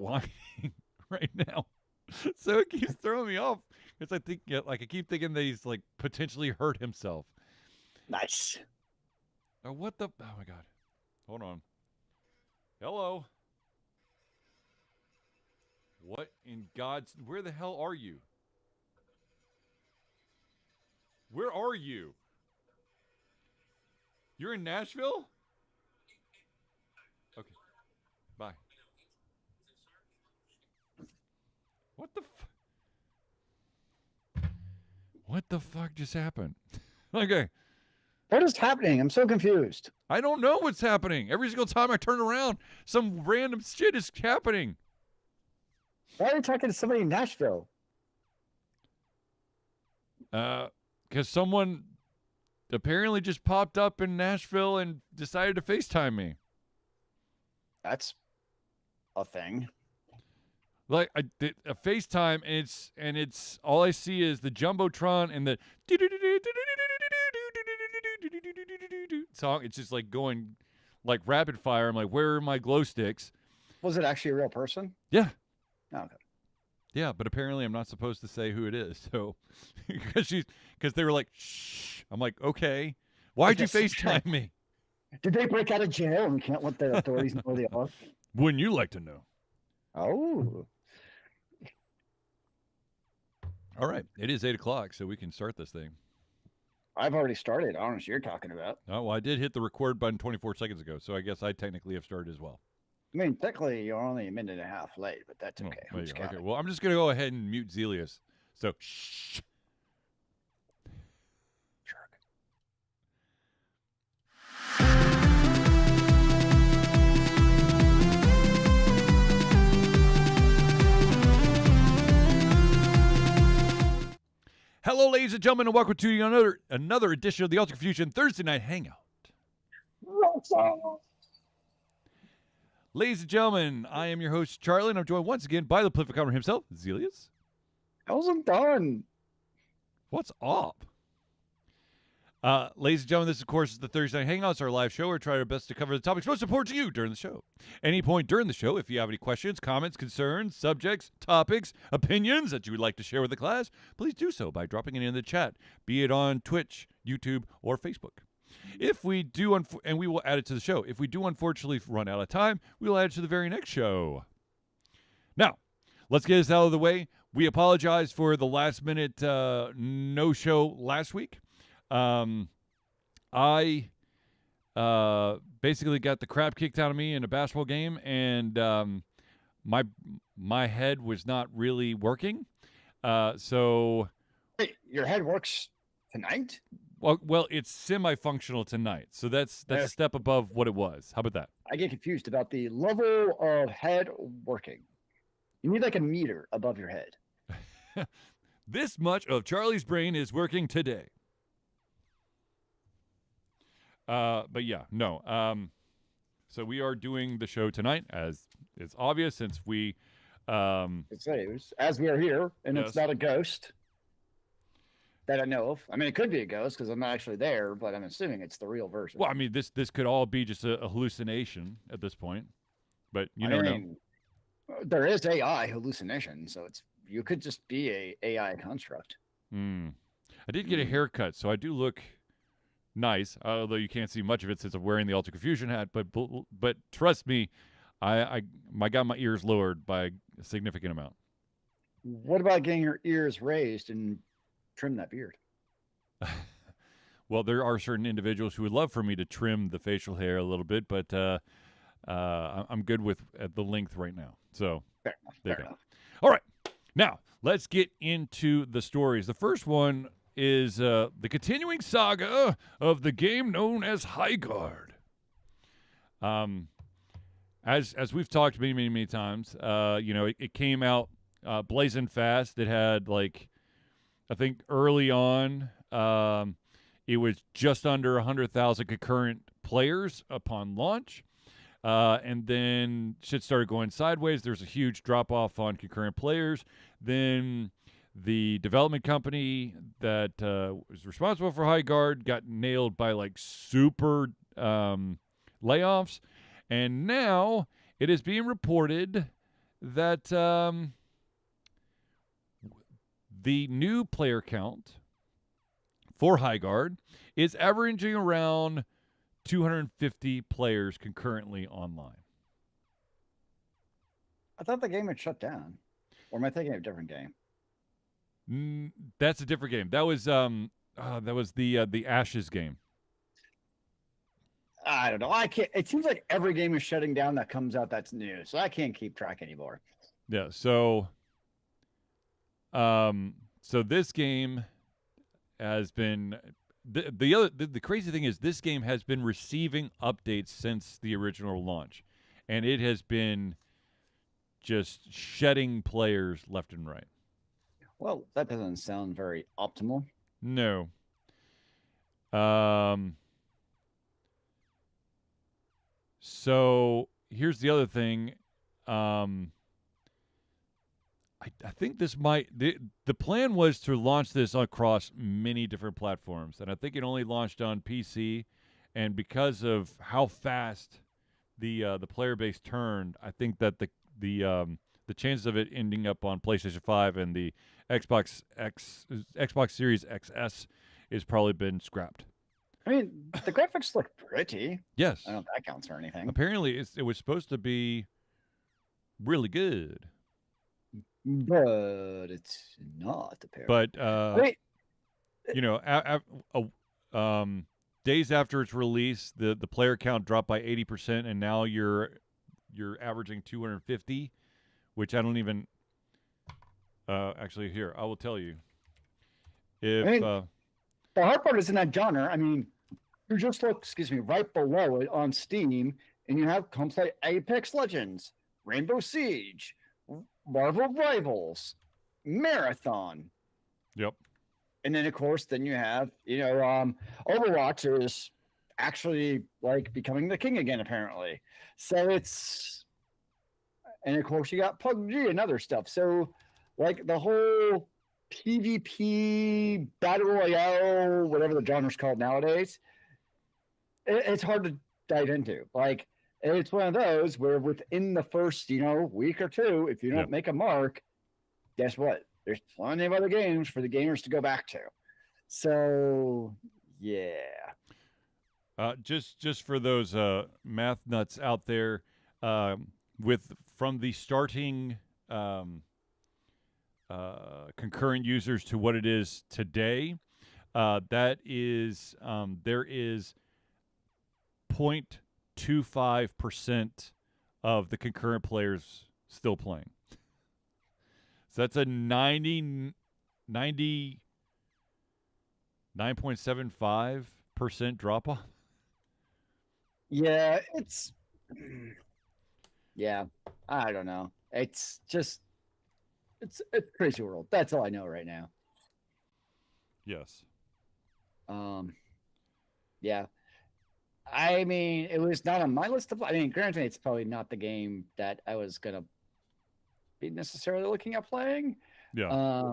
whining right now. So it keeps throwing me off. Because I think, I keep thinking that he's like potentially hurt himself. Nice. What the? Oh my God. Hold on. Hello. What in God's? Where the hell are you? Where are you? You're in Nashville? Okay. Bye. What the? What the fuck just happened? Okay. What is happening? I'm so confused. I don't know what's happening. Every single time I turn around, some random shit is happening. Why are you talking to somebody in Nashville? Because someone apparently just popped up in Nashville and decided to FaceTime me. That's a thing. Like a FaceTime, and it's all I see is the jumbotron and the song. It's just like going like rapid fire. I'm like, where are my glow sticks? Was it actually a real person? Yeah. Oh, okay. Yeah, but apparently I'm not supposed to say who it is. So because they were like, shh. I'm like, okay. Why'd you FaceTime me? Did they break out of jail and can't let the authorities know where they are? Wouldn't you like to know? Oh. All right. It is 8:00, so we can start this thing. I've already started. I don't know what you're talking about. Oh, well, I did hit the record button 24 seconds ago, so I guess I technically have started as well. I mean, technically, you're only a minute and a half late, but that's okay. Oh, okay. Well, I'm just going to go ahead and mute Zelius. So, shh. Jerk. Hello, ladies and gentlemen, and welcome to another edition of the Ultra Fusion Thursday Night Hangout. Ladies and gentlemen, I am your host, Charlie, and I'm joined once again by the Plifficomer himself, Zelius. How's it done? What's up? Ladies and gentlemen, this, of course, is the Thursday Night Hangouts, our live show. We try our best to cover the topics most important to you during the show. Any point during the show, if you have any questions, comments, concerns, subjects, topics, opinions that you would like to share with the class, please do so by dropping it in the chat, be it on Twitch, YouTube, or Facebook. If we do, and we will add it to the show. If we do unfortunately run out of time, we will add it to the very next show. Now, let's get this out of the way. We apologize for the last-minute no-show last week. I basically got the crap kicked out of me in a basketball game, and my head was not really working. So, Wait, your head works tonight? well, it's semi-functional tonight, so that's a step above what it was. How about that? I get confused about the level of head working. You need like a meter above your head. This much of Charlie's brain is working today. But yeah, no. So we are doing the show tonight, as it's obvious, since we as we are here, and yes. It's not a ghost that I know of. I mean, it could be a ghost because I'm not actually there, but I'm assuming it's the real version. Well, I mean, this could all be just a hallucination at this point, but you never know. There is AI hallucination, so you could just be a AI construct. I did get a haircut, so I do look nice, although you can't see much of it since I'm wearing the Ultra Confusion hat. But trust me, I got my ears lowered by a significant amount. What about getting your ears raised and trim that beard? Well, there are certain individuals who would love for me to trim the facial hair a little bit, but I'm good with the length right now. So fair enough. All right, now let's get into the stories. The first one is the continuing saga of the game known as Highguard. As we've talked many times, it came out blazing fast. It had I think early on, it was just under 100,000 concurrent players upon launch. And then shit started going sideways. There's a huge drop-off on concurrent players. Then the development company that was responsible for Highguard got nailed by super layoffs. And now it is being reported that the new player count for Highguard is averaging around 250 players concurrently online. I thought the game had shut down. Or am I thinking of a different game? That's a different game. That was the Ashes game. I don't know. I can't. It seems like every game is shutting down that comes out that's new, so I can't keep track anymore. Yeah. So this game has been the crazy thing is this game has been receiving updates since the original launch, and it has been just shedding players left and right. Well, that doesn't sound very optimal. No. So here's the other thing. I think this might the plan was to launch this across many different platforms, and I think it only launched on PC. And because of how fast the player base turned, I think that the chances of it ending up on PlayStation 5 and the Xbox Series XS is probably been scrapped. I mean, the graphics look pretty. Yes. I don't know if that counts or anything. Apparently, it was supposed to be really good. But it's not, apparently. But, Wait. you know, days after its release, the player count dropped by 80%, and now you're averaging 250, which I don't even actually here. I will tell you. If the hard part is in that genre. I mean, you just look, right below it on Steam, and you have come play Apex Legends, Rainbow Siege, Marvel Rivals, Marathon. Yep. And then, of course, then you have, Overwatch is actually like becoming the king again, apparently. So it's, and of course, you got PUBG and other stuff. So, like, the whole PvP, Battle Royale, whatever the genre's called nowadays, it's hard to dive into. Like, it's one of those where within the first, week or two, if you don't make a mark, guess what? There's plenty of other games for the gamers to go back to. So, yeah. Just for those math nuts out there, from the starting concurrent users to what it is today, that is there is 0.25% of the concurrent players still playing. So that's a 99.75% drop off. Yeah, I don't know. It's just, it's a crazy world. That's all I know right now. Yes. Yeah. I mean, it was not on my list of, granted, it's probably not the game that I was going to be necessarily looking at playing. Yeah.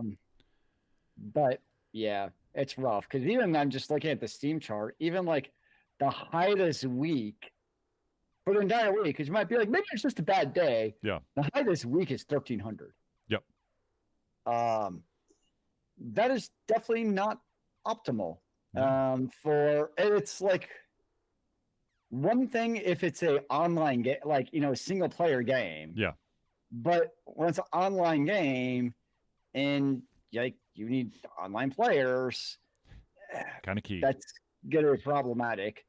But yeah, it's rough because even I'm just looking at the Steam chart, even like the high this week for the entire week, because you might be like, maybe it's just a bad day. Yeah. The high this week is 1,300. Yep. That is definitely not optimal. It's like one thing if it's a online game, like, a single player game. Yeah. But when it's an online game and like you need online players, kind of key. That's gonna be problematic.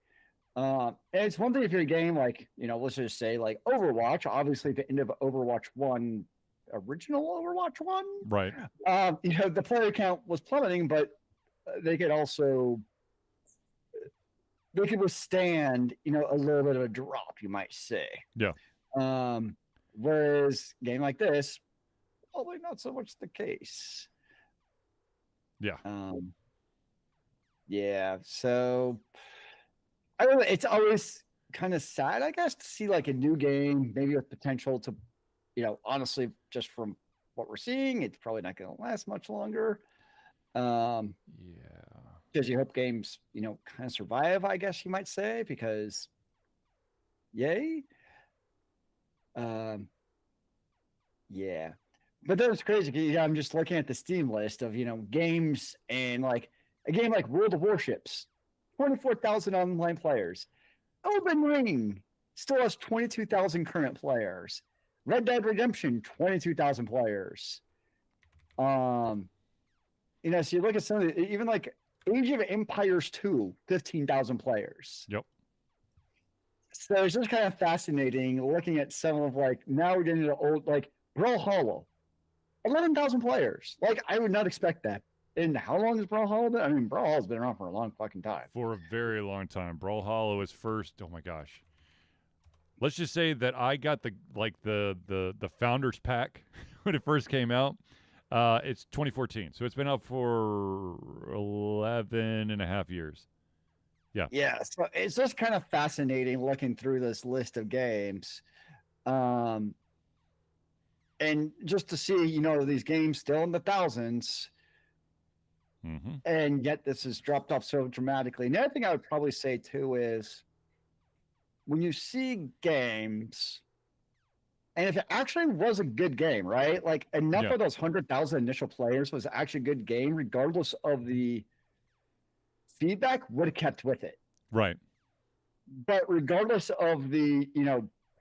And it's one thing if you're a game like, let's just say like Overwatch, obviously at the end of Overwatch 1, original Overwatch 1. Right. The player count was plummeting, but they could withstand, a little bit of a drop, you might say. Yeah. Whereas a game like this, probably not so much the case. Yeah. Yeah. So I don't know. It's always kind of sad, I guess, to see like a new game, maybe with potential to, honestly, just from what we're seeing, it's probably not going to last much longer. Yeah. Because you hope games, kind of survive, I guess you might say, because yay. Yeah. But that's crazy. 'Cause, yeah, I'm just looking at the Steam list of, games, and like a game like World of Warships, 24,000 online players. Elden Ring still has 22,000 current players. Red Dead Redemption, 22,000 players. So you look at some of the, even like Age of Empires 2, 15,000 players. Yep. So it's just kind of fascinating looking at some of like, now we're getting into old, like Brawlhalla, 11,000 players. Like, I would not expect that. And how long has Brawlhalla been? I mean, Brawlhalla's been around for a long fucking time. For a very long time. Brawlhalla was first. Oh my gosh. Let's just say that I got the founders pack when it first came out. It's 2014, so it's been out for 11 and a half years. Yeah, so it's just kind of fascinating looking through this list of games. And just to see, these games still in the thousands, Mm-hmm. and yet this has dropped off so dramatically. Another thing I would probably say too is when you see games, and if it actually was a good game, right? Like enough Yeah. of those 100,000 initial players was actually a good game, regardless of the feedback, would have kept with it. Right. But regardless of the,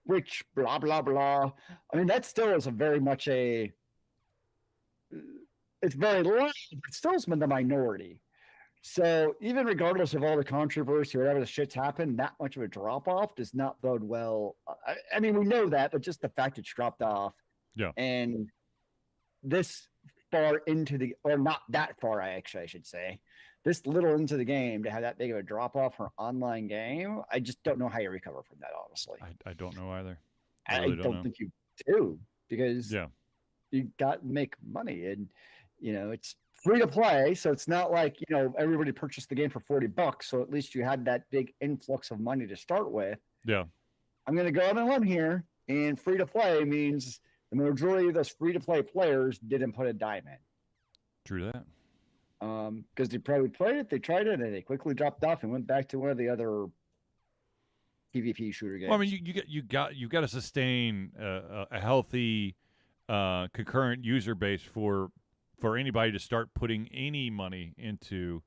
which blah blah blah, I mean that still is a very much a. It's very low, but still is the minority. So even regardless of all the controversy, whatever the shit's happened, that much of a drop off does not bode well. I mean, we know that, but just the fact it's dropped off. Yeah. And this far into the, or not that far, I should say, this little into the game to have that big of a drop off for an online game, I just don't know how you recover from that, honestly. I don't know either. I really don't know. think you do, because Yeah. you got to make money, and it's free to play, so it's not like everybody purchased the game for $40, so at least you had that big influx of money to start with. Yeah. I'm going to go out on a limb here, and free to play means the majority of those free to play players didn't put a dime in. True that. Because they probably played it, they tried it, and they quickly dropped off and went back to one of the other PvP shooter games. Well, I mean, you got to sustain a healthy concurrent user base for anybody to start putting any money into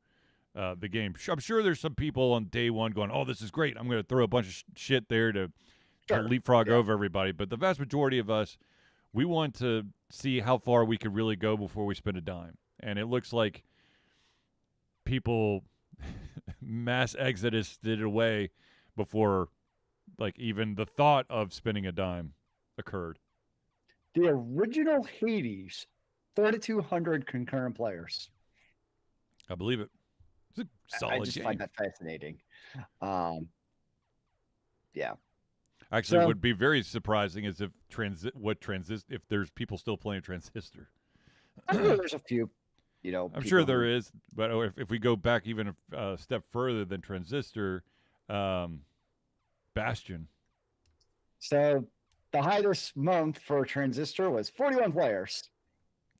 the game. I'm sure there's some people on day one going, "Oh, this is great. I'm going to throw a bunch of shit there to leapfrog over everybody." But the vast majority of us, we want to see how far we could really go before we spend a dime. And it looks like people mass exodus did it away before like even the thought of spending a dime occurred. The original Hades, 3,200 concurrent players. I believe it. It's a solid I just game. find that fascinating. Yeah. Actually, So- would be very surprising is if if there's people still playing Transistor. I'm sure there's a few, I'm sure there is, but if we go back even a step further than Transistor, Bastion. So the high this month for Transistor was 41 players.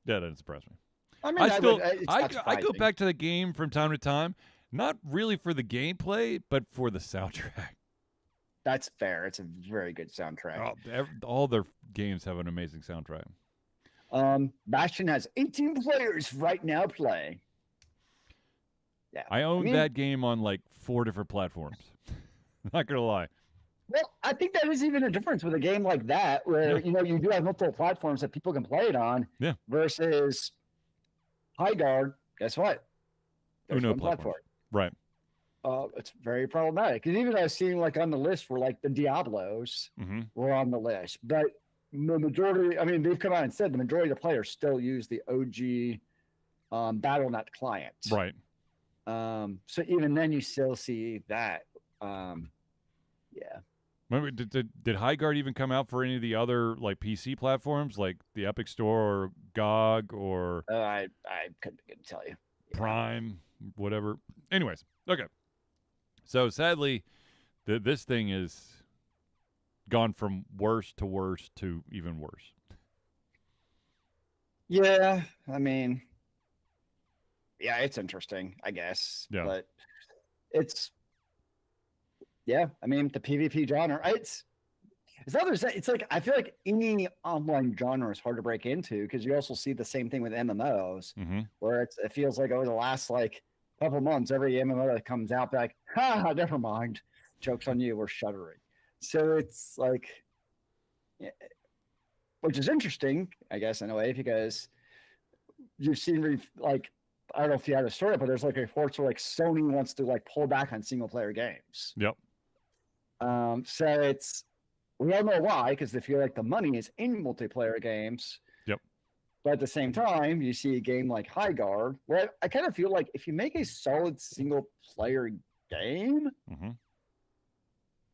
That doesn't surprise me. I mean, I still, it's I not go surprising. back to the game from time to time, not really for the gameplay, but for the soundtrack. That's fair. It's a very good soundtrack. All their games have an amazing soundtrack. Bastion has 18 players right now playing. Yeah, I own mean- that game on like 4 different platforms. Not gonna lie. Well, I think that is even a difference with a game like that, where Yeah. you do have multiple platforms that people can play it on. Yeah. Versus High Guard. Guess what? There's Uno one platforms. Right. It's very problematic. And even I was seeing like on the list where like the Diablos Mm-hmm. were on the list, but the majority, I mean, they've come out and said the majority of the players still use the OG BattleNet client. Right. So even then, you still see that. Yeah. Remember, did High Guard even come out for any of the other like PC platforms, like the Epic Store or GOG or I couldn't tell you. Prime, whatever? Anyways, okay. So sadly, this thing is gone from worse to worse to even worse. Yeah, I mean, yeah, it's interesting, I guess. Yeah. But it's, yeah, I mean, the PvP genre, It's like I feel like any online genre is hard to break into because you also see the same thing with MMOs, Mm-hmm. where it feels like over the last like couple months, every MMO that comes out, be like, ha, never mind, jokes on you, we're shuddering. So it's like, yeah, which is interesting, I guess, in a way, because you've seen like I don't know if you had a story, but there's like reports where like Sony wants to like pull back on single player games. Yep. So it's we all know why, because they feel like the money is in multiplayer games. Yep. But at the same time, you see a game like High Guard, where I kind of feel like if you make a solid single player game, Mm-hmm.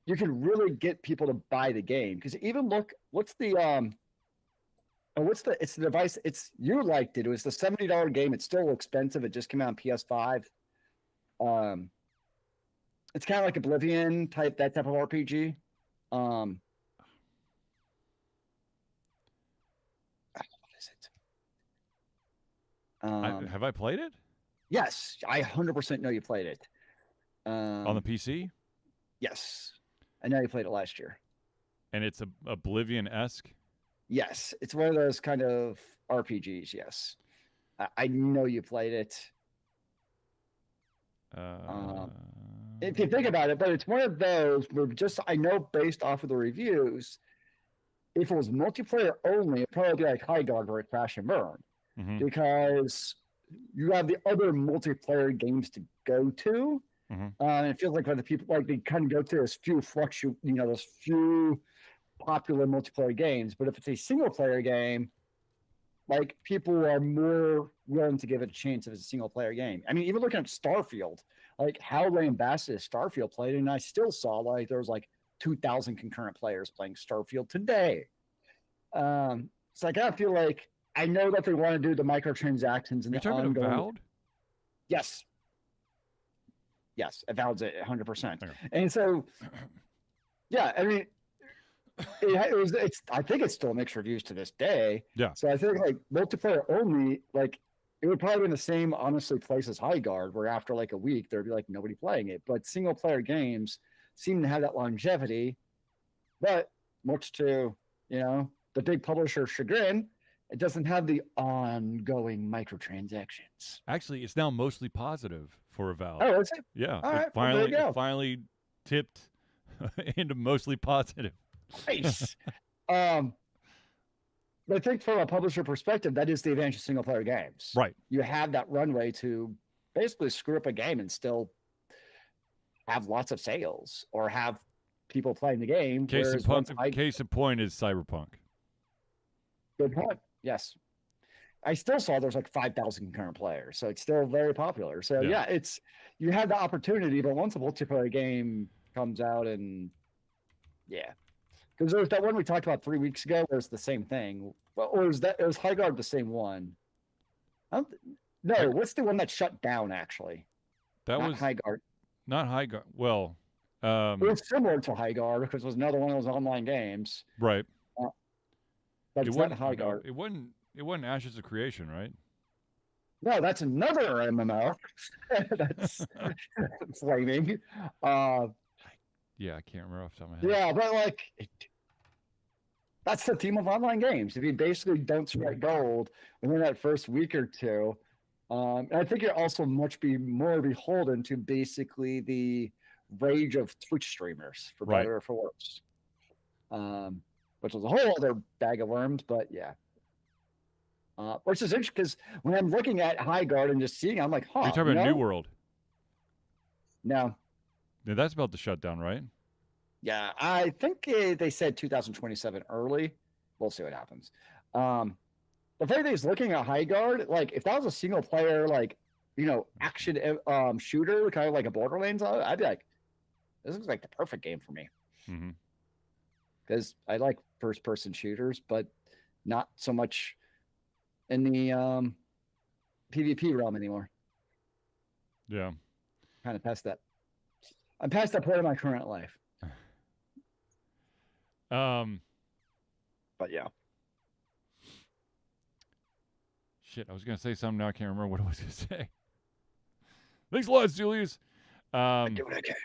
you can really get people to buy the game. Because even what's the it's the device, you liked it. It was the $70 game. It's still expensive. It just came out on PS5. It's kind of like Oblivion that type of RPG. What is it? Have I played it? Yes, I 100% know you played it. On the PC? Yes. I know you played it last year. And it's a Oblivion-esque? Yes. It's one of those kind of RPGs, yes. I know you played it. If you think about it, but it's one of those where I know based off of the reviews, if it was multiplayer only, it'd probably be like High Guard where it crash and burn. Mm-hmm. Because you have the other multiplayer games to go to. Mm-hmm. It feels like the people like they kind of go through those those few popular multiplayer games. But if it's a single player game, like people are more willing to give it a chance if it's a single player game. I mean, even looking at Starfield, like how lambasted Starfield played, and I still saw like there was like 2,000 concurrent players playing Starfield today. So I kind of feel like I know that they want to do the microtransactions and You're the talking ongoing. Avowed? Yes. Yes, Avowed's it 100%. Okay. And so, yeah, I mean, I think it's still mixed reviews to this day. Yeah. So I think like multiplayer only, like it would probably be in the same, honestly, place as High Guard, where after like a week there'd be like nobody playing it. But single player games seem to have that longevity. But much to the big publisher chagrin, it doesn't have the ongoing microtransactions. Actually, it's now mostly positive for Avowed. Oh, is it? Yeah. All right, Finally, well, there you go. it finally tipped into mostly positive. Nice. But I think from a publisher perspective, that is the advantage of single player games. Right. You have that runway to basically screw up a game and still have lots of sales or have people playing the game. Case in point is Cyberpunk. Good point. Yes. I still saw there's like 5,000 concurrent players, so it's still very popular. So yeah, you have the opportunity, but once a multiplayer game comes out and because there's that one we talked about 3 weeks ago where it's the same thing. Well, or is High Guard the same one? No, what's the one that shut down actually? That Not was High Guard. Not High Guard. Well, it was similar to High Guard because it was another one of those online games. Right. But it's not High Guard. It wasn't Ashes of Creation, right? No, that's another MMO. That's flaming. Yeah, I can't remember off the top of my head. Yeah, but like that's the theme of online games. If you basically don't strike gold within that first week or two, and I think you're also much more beholden to basically the rage of Twitch streamers, for better or for worse. Which was a whole other bag of worms, but yeah. Which is interesting because when I'm looking at High Guard and just seeing, I'm like, huh. You're talking about New World. No. Yeah, that's about to shut down, right? Yeah, I think they said 2027 early. We'll see what happens. The funny thing is, looking at High Guard, like if that was a single player, like action shooter, kind of like a Borderlands, I'd be like, this looks like the perfect game for me. Because I like first-person shooters, but not so much in the PvP realm anymore. Yeah. Kind of past that. I'm past that point of my current life. But yeah. Shit, I was gonna say something now. I can't remember what I was gonna say. Thanks a lot, Julius. I do what I can.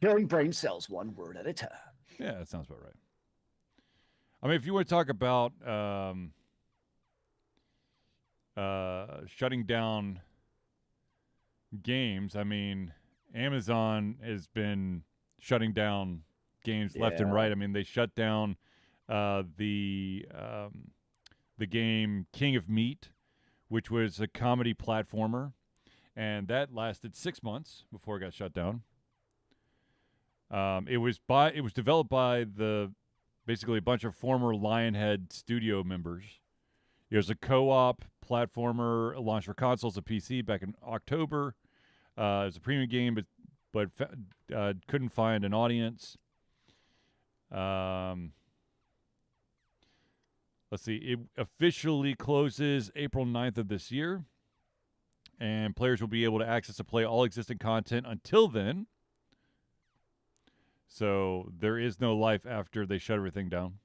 Killing brain cells one word at a time. Yeah, that sounds about right. I mean, if you want to talk about shutting down games, I mean, Amazon has been shutting down games left and Yeah. right. I mean, they shut down the game King of Meat, which was a comedy platformer, and that lasted 6 months before it got shut down. It was developed by basically a bunch of former Lionhead studio members. It was a co-op platformer launched for consoles and PC back in October. It was a premium game, but couldn't find an audience. Let's see. It officially closes April 9th of this year, and players will be able to access and play all existing content until then. So there is no life after they shut everything down.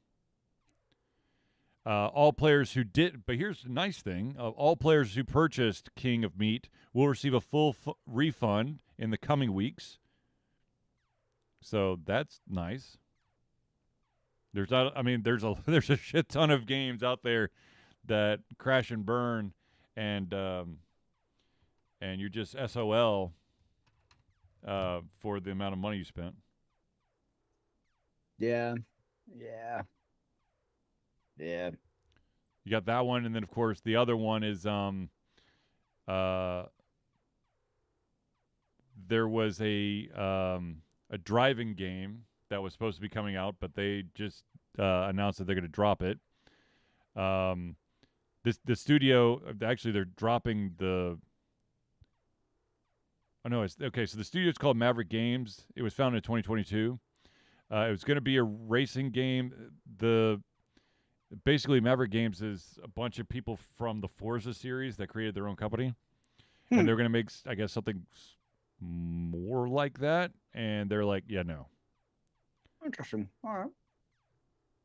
All players who did, but here's the nice thing: all players who purchased King of Meat will receive a full refund in the coming weeks. So that's nice. There's there's a shit ton of games out there that crash and burn, and you're just SOL for the amount of money you spent. Yeah. You got that one, and then of course the other one is there was a driving game that was supposed to be coming out, but they just announced that they're going to drop it. The studio, actually, they're dropping the. Oh no, it's okay. So the studio is called Maverick Games. It was founded in 2022. It was going to be a racing game. Basically, Maverick Games is a bunch of people from the Forza series that created their own company, and they're going to make, I guess, something more like that. And they're like, yeah, no. Interesting. All right.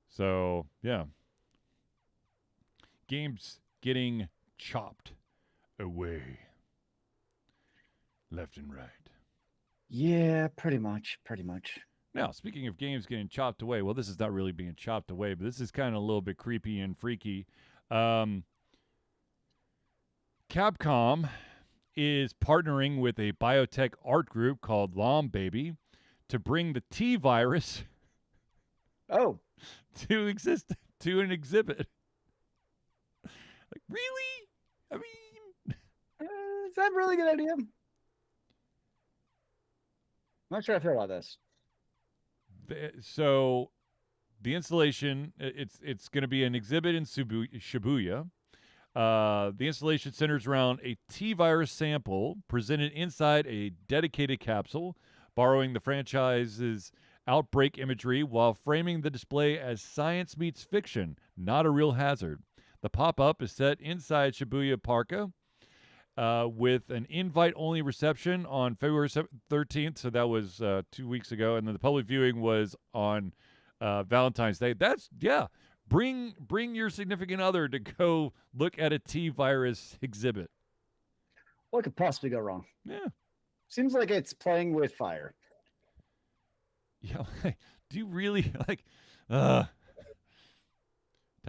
So yeah, games getting chopped away, left and right. Yeah, pretty much. Now, speaking of games getting chopped away, well, this is not really being chopped away, but this is kind of a little bit creepy and freaky. Capcom is partnering with a biotech art group called Lombaby to bring the T virus Oh, to an exhibit. Like, really? I mean, is that a really good idea? I'm not sure I feel about this. So the installation, it's going to be an exhibit in Shibuya. The installation centers around a T-virus sample presented inside a dedicated capsule, borrowing the franchise's outbreak imagery while framing the display as science meets fiction, not a real hazard. The pop-up is set inside Shibuya Parka, with an invite-only reception on February 13th, so that was 2 weeks ago, and then the public viewing was on Valentine's Day. Bring your significant other to go look at a T-virus exhibit. What could possibly go wrong? Yeah. Seems like it's playing with fire. Yeah, do you really, have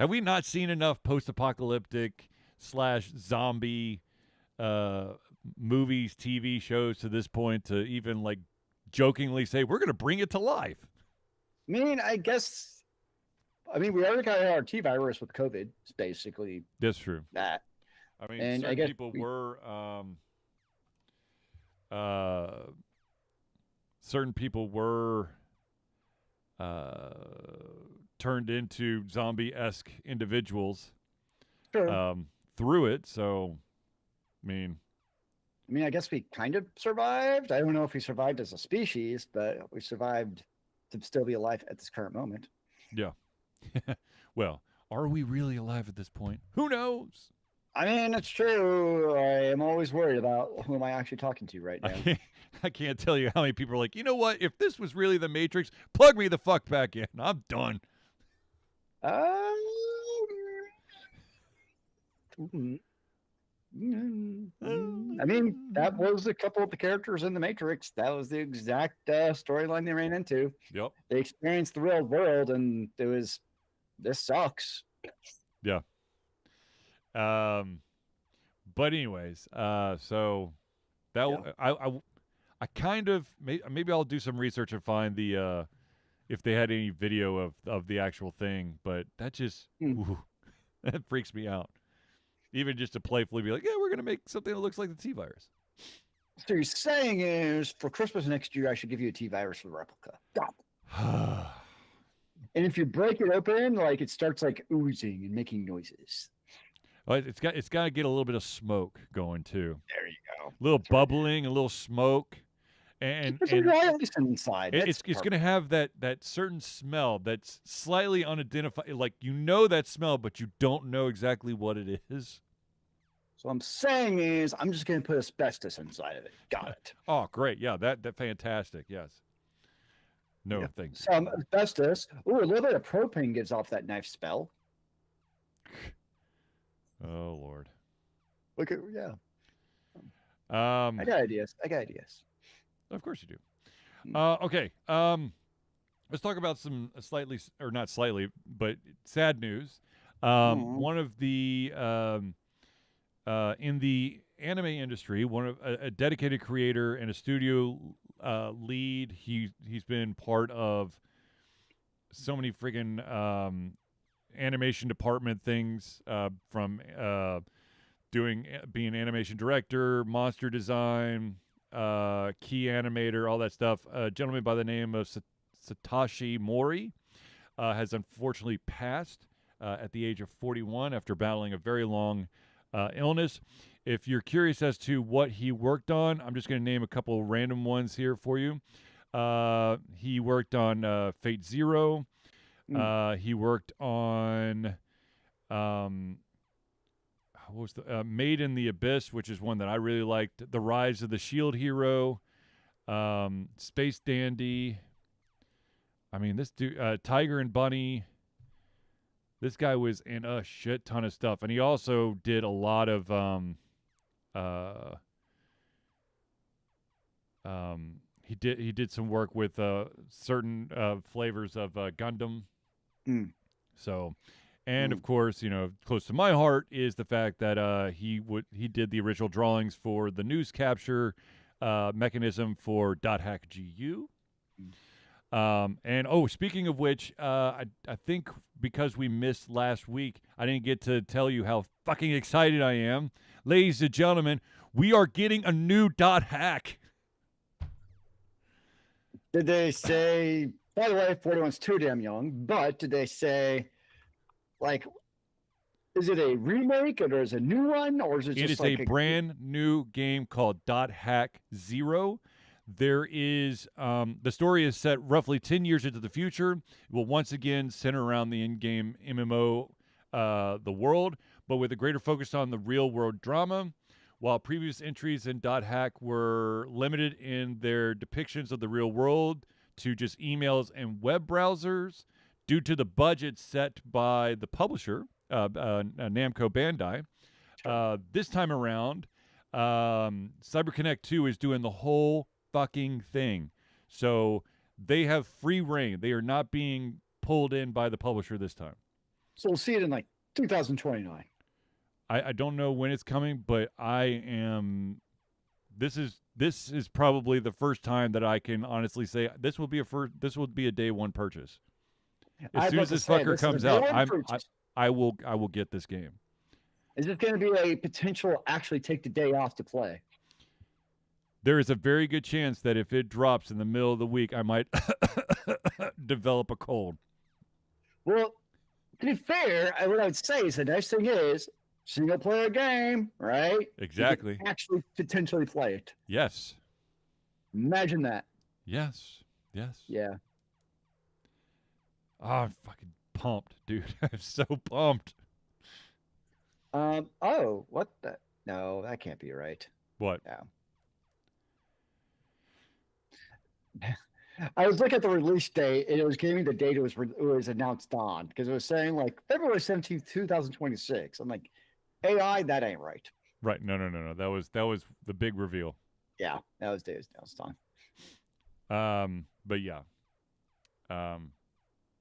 we not seen enough post-apocalyptic / zombie movies, TV shows to this point to even jokingly say we're going to bring it to life? I mean, we already got our T virus with COVID. It's basically That's true. that. I mean, And certain I guess people were turned into zombie-esque individuals through it. So, I mean, I guess we kind of survived. I don't know if we survived as a species, but we survived to still be alive at this current moment. Yeah. Well, are we really alive at this point? Who knows? I mean, it's true. I am always worried about who am I actually talking to right now. I can't tell you how many people are like, you know what? If this was really the Matrix, plug me the fuck back in. I'm done. I mean, that was a couple of the characters in the Matrix. That was the exact storyline they ran into. Yep. They experienced the real world, and it was this sucks. Yeah. But anyways, so that I kind of maybe I'll do some research and find the if they had any video of the actual thing, but that just ooh, that freaks me out. Even just to playfully be like, yeah, we're gonna make something that looks like the T virus. So you're saying is for Christmas next year, I should give you a T virus replica. And if you break it open, like it starts like oozing and making noises. Well, it's got to get a little bit of smoke going too. There you go. A little bubbling, a little smoke, and There's some dry ice inside. it's going to have that certain smell that's slightly unidentified. Like you know that smell, but you don't know exactly what it is. So what I'm saying is, I'm just going to put asbestos inside of it. Got it. Oh, great! Yeah, that fantastic. Yes. No, thanks. Some asbestos. Ooh, a little bit of propane gives off that knife smell. Oh Lord. Look at I got ideas. Of course you do. Okay. Let's talk about some slightly, or not slightly, but sad news. One of the in the anime industry, one of a dedicated creator and a studio lead. He's been part of so many friggin' animation department things, from being animation director, monster design, key animator, all that stuff. A gentleman by the name of Satoshi Mori has unfortunately passed at the age of 41 after battling a very long illness. If you're curious as to what he worked on, I'm just going to name a couple random ones here for you. He worked on Fate Zero. He worked on what was the Made in the Abyss, which is one that I really liked. The Rise of the Shield Hero, Space Dandy. I mean, this dude, Tiger and Bunny. This guy was in a shit ton of stuff, and he also did a lot of he did some work with certain flavors of Gundam. So, and of course, close to my heart is the fact that he did the original drawings for the news capture mechanism for .hack GU. And speaking of which, I think because we missed last week, I didn't get to tell you how fucking excited I am. Ladies and gentlemen, we are getting a new .hack. Did they say, by the way, 41's too damn young, but did they say, like, is it a remake or is it a new one, or is it just a brand new game called .hack Zero. There is the story is set roughly 10 years into the future. It will once again center around the in-game MMO, the world, but with a greater focus on the real-world drama. While previous entries in .hack were limited in their depictions of the real world to just emails and web browsers, due to the budget set by the publisher, Namco Bandai, this time around, CyberConnect 2 is doing the whole fucking thing. So they have free reign. They are not being pulled in by the publisher this time. So we'll see it in like 2029. I don't know when it's coming, but I am. This is probably the first time that I can honestly say this will be a day one purchase. As soon as this fucker comes out, I will get this game. Is it going to be a potential actually take the day off to play? There is a very good chance that if it drops in the middle of the week, I might develop a cold. Well, to be fair, what I would say is the nice thing is single player game, right? Exactly. You can actually potentially play it. Yes. Imagine that. Yes. Yeah. Oh, I'm fucking pumped, dude. I'm so pumped. Oh, what the? No, that can't be right. What? No. I was looking at the release date, and it was giving me the date it was announced on, because it was saying like February 17th, 2026. I'm like, AI, that ain't right. Right. No. That was the big reveal. Yeah, that was days announced on. But yeah.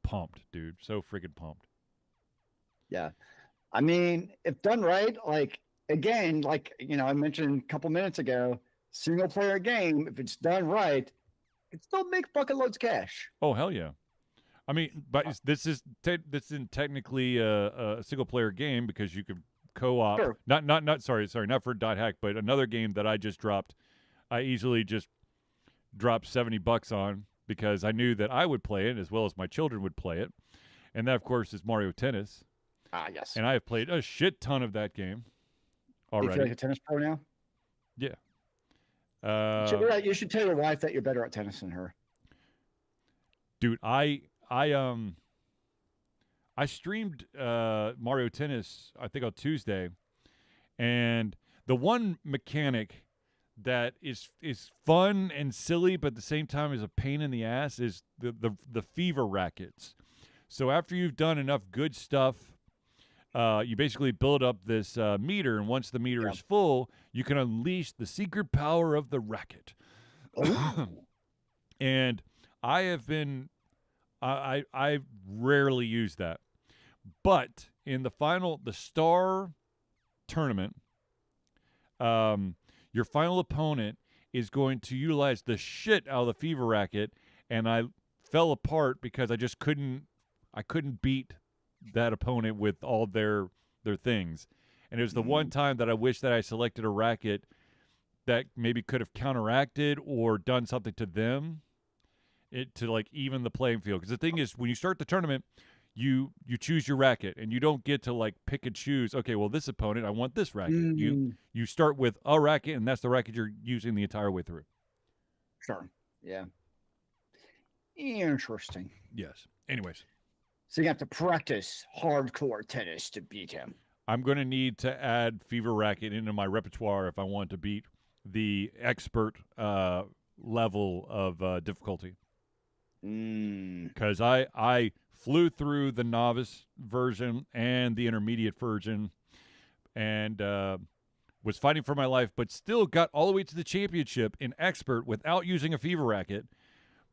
Pumped, dude. So freaking pumped. Yeah. I mean, if done right, like again, like I mentioned a couple minutes ago, single player game, if it's done right, it still make bucket loads of cash. Oh hell yeah! I mean, but this isn't technically a single player game because you could co-op. Sure. Not sorry, not for Dot Hack, but another game that I just dropped. I easily just dropped $70 on because I knew that I would play it as well as my children would play it, and that of course is Mario Tennis. Yes. And I have played a shit ton of that game You feel already. like a tennis pro now? Yeah. You should tell your wife that you're better at tennis than her. Dude, I streamed Mario Tennis I think on Tuesday, and the one mechanic that is fun and silly but at the same time is a pain in the ass is the fever rackets. So after you've done enough good stuff, you basically build up this meter, and once the meter is full, you can unleash the secret power of the racket. And I have been, I rarely use that, but in the star tournament, your final opponent is going to utilize the shit out of the fever racket, and I fell apart because I couldn't beat that opponent with all their things. And it was the one time that I wish that I selected a racket that maybe could have counteracted or done something to them to like even the playing field. Because the thing is, when you start the tournament, you choose your racket and you don't get to like pick and choose. Okay, well, this opponent, I want this racket. You start with a racket, and that's the racket you're using the entire way through. Sure. Yeah. Interesting. Yes. Anyways, so you have to practice hardcore tennis to beat him. I'm going to need to add fever racket into my repertoire if I want to beat the expert level of difficulty. Because I flew through the novice version and the intermediate version and was fighting for my life, but still got all the way to the championship in expert without using a fever racket.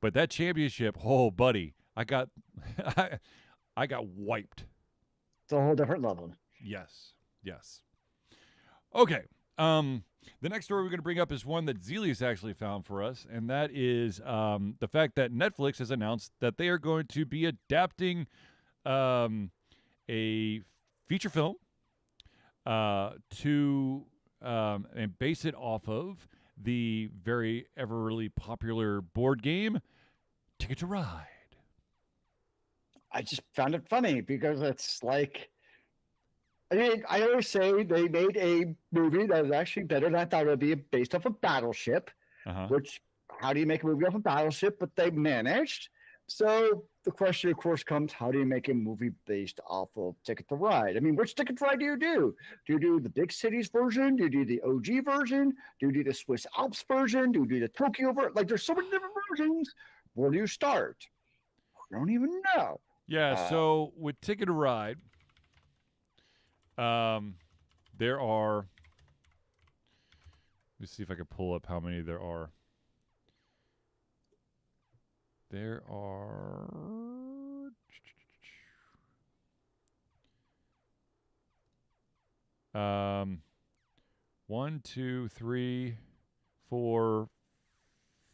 But that championship, oh buddy, I got wiped. It's a whole different level. Yes. Okay. The next story we're going to bring up is one that Zelius actually found for us, and that is the fact that Netflix has announced that they are going to be adapting a feature film to and base it off of the very everly popular board game Ticket to Ride. I just found it funny because it's like, I mean, I always say they made a movie that was actually better than I thought it would be based off a Battleship, which, how do you make a movie off a Battleship? But they managed. So the question, of course, comes, how do you make a movie based off of Ticket to Ride? I mean, which Ticket to Ride do you do? Do you do the big cities version? Do you do the OG version? Do you do the Swiss Alps version? Do you do the Tokyo version? Like, there's so many different versions. Where do you start? I don't even know. Yeah, so with Ticket to Ride, there are, let's see if I can pull up how many there are. There are 1, 2, 3, 4,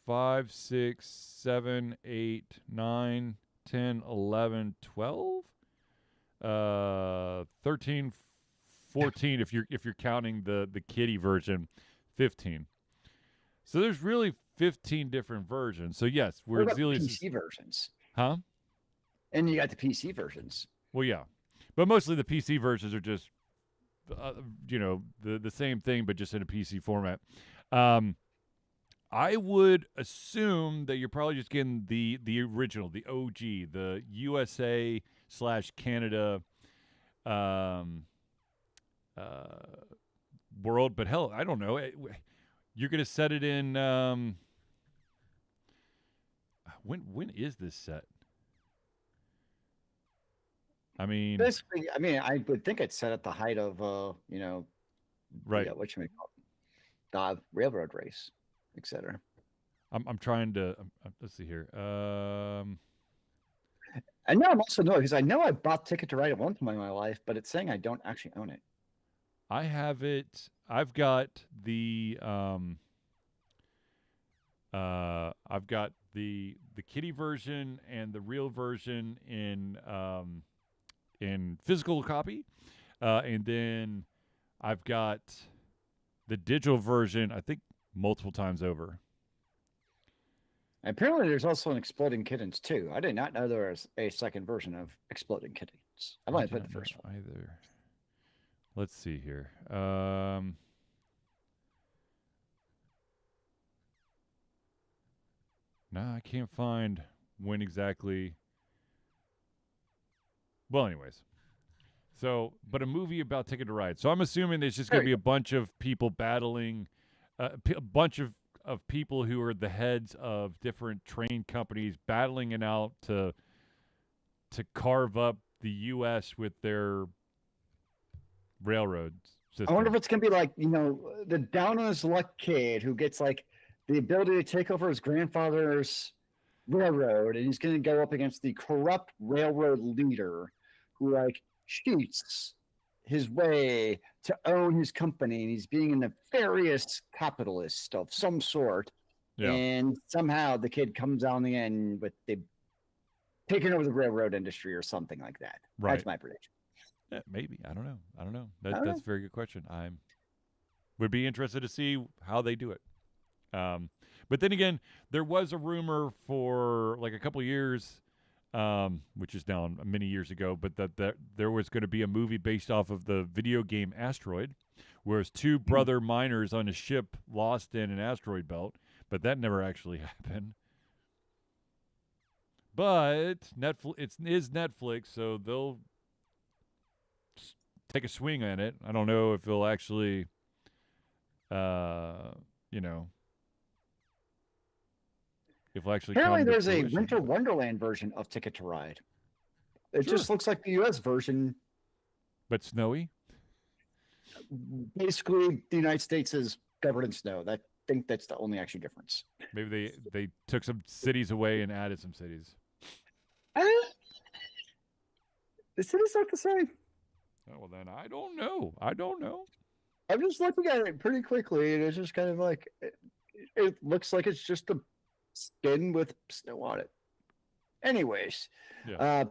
5, 6, 7, 8, 9, 10, 11, 12, 13, 14 if you're counting the kiddie version, 15. So there's really 15 different versions. So yes, we're PC versions. Huh? And you got the PC versions. Well, yeah. But mostly the PC versions are just the same thing but just in a PC format. I would assume that you're probably just getting the original, the OG, the USA/Canada world. But hell, I don't know. You're gonna set it in. When is this set? I mean, basically, I would think it's set at the height of right. What you may call it, the railroad race, etc. I'm trying to let's see here. And now I'm also annoyed because I know I bought Ticket to Ride at one point in my life, but it's saying I don't actually own it. I have it. I've got I've got the kitty version and the real version in physical copy, and then I've got the digital version. I think multiple times over. And apparently, there's also an Exploding Kittens too. I did not know there was a second version of Exploding Kittens. I've only I do played the not first know one. either. Let's see here. No, I can't find when exactly. Well, anyways. So, but a movie about Ticket to Ride. So I'm assuming there's just going There to we be a go. bunch of people battling, a bunch of people who are the heads of different train companies battling it out to carve up the U.S. with their railroad I wonder if system. it's gonna be like the down on his luck kid who gets like the ability to take over his grandfather's railroad, and he's gonna go up against the corrupt railroad leader who like cheats his way to own his company, and he's being a nefarious capitalist of some sort. Yeah, And somehow the kid comes out in the end with the taking over the railroad industry or something like that. That's right. my prediction. Yeah, maybe. I don't know. I don't know. I don't That's know. a very good question. I'm would be interested to see how they do it. But then again, there was a rumor for like a couple years, which is now many years ago, but that there was going to be a movie based off of the video game Asteroid, whereas two brother miners on a ship lost in an asteroid belt, but that never actually happened. But Netflix, it is Netflix, so they'll take a swing at it. I don't know if they'll actually, you know, if it'll actually Apparently, come to there's a fruition. Winter Wonderland version of Ticket to Ride. It Sure. just looks like the U.S. version. But snowy. Basically, the United States is covered in snow. I think that's the only actual difference. Maybe they took some cities away and added some cities. The city's not the same. Oh, well, then I don't know. I don't know. I'm just looking at it pretty quickly, and it's just kind of like it looks like it's just a skin with snow on it. Anyways, Yeah.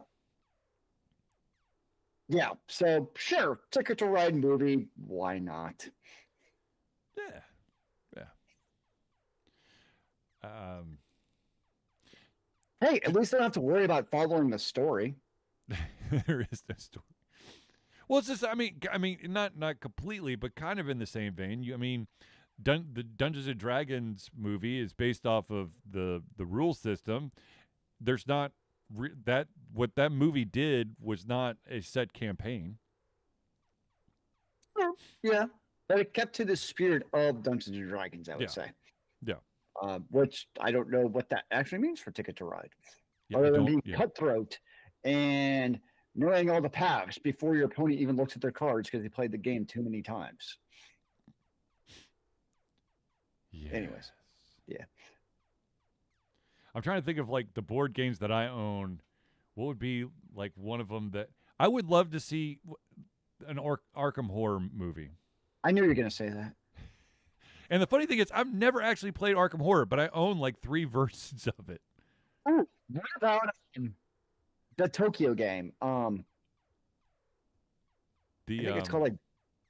Yeah, so sure, Ticket to Ride movie, why not? Yeah. Yeah. Hey, at least I don't have to worry about following the story. There is no story. Well, it's just. I mean, not completely, but kind of in the same vein. I mean, the Dungeons and Dragons movie is based off of the rule system. There's not that what that movie did was not a set campaign. Yeah, but it kept to the spirit of Dungeons and Dragons, I would Yeah. say. Yeah. Which I don't know what that actually means for Ticket to Ride, Yeah, other I than don't. being Yeah. cutthroat and knowing all the paths before your opponent even looks at their cards because they played the game too many times. Yes. Anyways, yeah. I'm trying to think of like the board games that I own. What would be like one of them that I would love to see an Arkham Horror movie. I knew you were going to say that. And the funny thing is, I've never actually played Arkham Horror, but I own like 3 versions of it. Oh, what about the Tokyo game? I think it's called like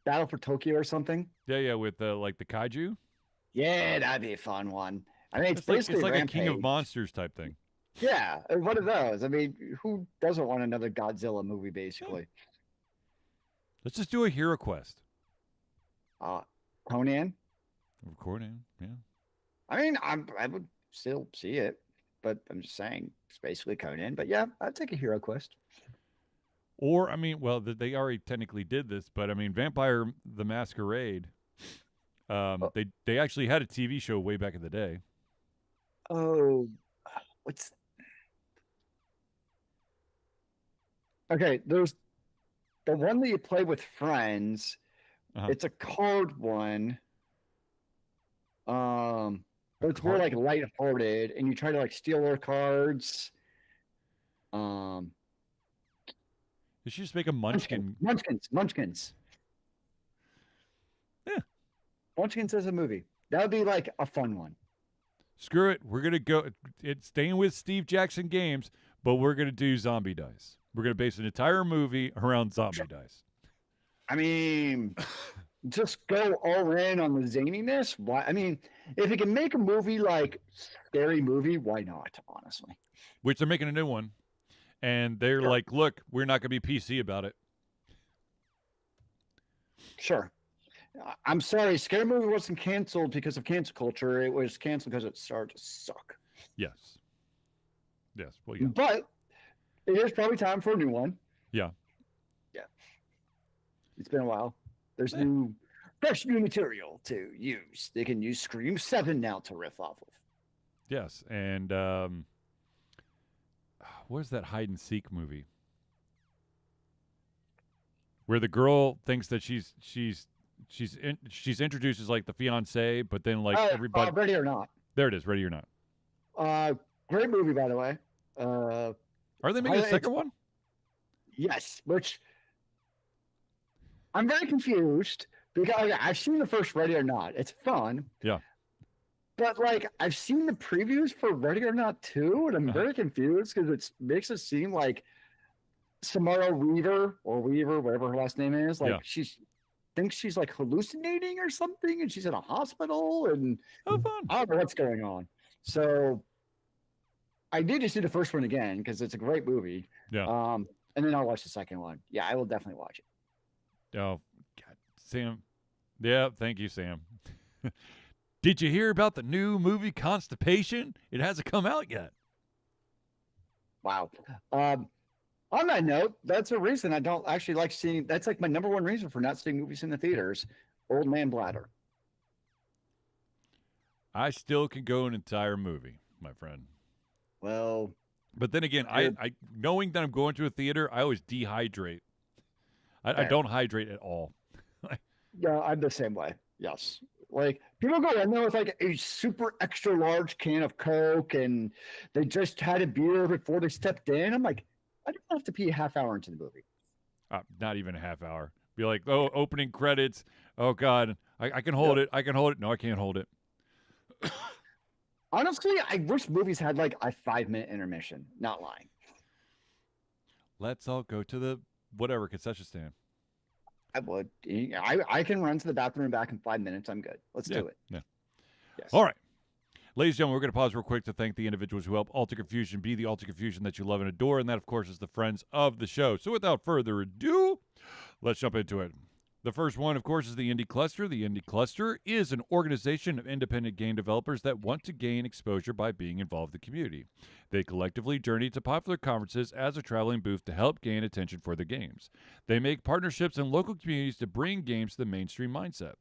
Battle for Tokyo or something. Yeah, with like the kaiju. Yeah, that'd be a fun one. I mean, it's It's basically like a King of Rampage. Monsters type thing. Yeah, one of those. I mean, who doesn't want another Godzilla movie, basically? Let's just do a Hero Quest. Conan. Recording, yeah. I mean, I would still see it, but I'm just saying it's basically Conan. But yeah, I'd take a Hero Quest. Or I mean, well, they already technically did this, but I mean, Vampire the Masquerade. They actually had a TV show way back in the day. Oh, what's okay? There's the one that you play with friends. Uh-huh. It's a card one. But it's more card- like lighthearted, and you try to like steal their cards. Um, They should just make a Munchkin. Munchkins. Yeah. Munchkins as a movie. That would be like a fun one. Screw it. We're gonna go. It's staying with Steve Jackson Games, but we're gonna do Zombie Dice. We're gonna base an entire movie around Zombie Dice. I mean, just go all in on the zaniness. Why? I mean, if you can make a movie like Scary Movie, why not? Honestly, Which they're making a new one, and they're Sure. like, "Look, we're not gonna be PC about it." sure. I'm sorry, Scary Movie wasn't canceled because of cancel culture. It was canceled because it started to suck. Yes. Yes. Well, yeah. But it is probably time for a new one. Yeah. Yeah. It's been a while. There's Yeah. fresh new material to use. They can use Scream 7 now to riff off of. Yes. And what is that hide and seek movie where the girl thinks that she's introduced as like the fiance, but then like everybody. Ready or Not. There it is. Ready or Not. Great movie, by the way. Are they making a second one? Yes, which I'm very confused because I've seen the first Ready or Not. It's fun. Yeah. But like I've seen the previews for Ready or Not 2, and I'm Uh-huh. very confused because it makes it seem like Samara Weaver or Weaver, whatever her last name is, like Yeah. she thinks she's like hallucinating or something, and she's in a hospital, and Oh, fun. I don't know what's going on. So I need to see the first one again because it's a great movie. Yeah. And then I'll watch the second one. Yeah, I will definitely watch it. Oh, God, Sam. Yeah, thank you, Sam. Did you hear about the new movie Constipation? It hasn't come out yet. Wow. On that note, that's a reason I don't actually like seeing. That's like my number one reason for not seeing movies in the theaters. Old man bladder. I still can go an entire movie, my friend. Well, But then again, Good. I knowing that I'm going to a theater, I always dehydrate. I Fair. don't hydrate at all. yeah, I'm the same way. Yes. Like people go in there with like a super extra large can of Coke and they just had a beer before they stepped in. I'm like, I don't have to pee a half hour into the movie. Not even a half hour. Be like, oh, opening credits. Oh, God, I can hold it. I can hold it. No, I can't hold it. Honestly, I wish movies had like a 5-minute intermission. Not lying. Let's all go to the whatever concession stand. I would. I can run to the bathroom and back in 5 minutes. I'm good. Let's do it. Yeah. Yes. All right. Ladies and gentlemen, we're going to pause real quick to thank the individuals who help Alter Confusion be the Alter Confusion that you love and adore, and that, of course, is the friends of the show. So without further ado, let's jump into it. The first one, of course, is the Indie Cluster. The Indie Cluster is an organization of independent game developers that want to gain exposure by being involved in the community. They collectively journey to popular conferences as a traveling booth to help gain attention for their games. They make partnerships in local communities to bring games to the mainstream mindset.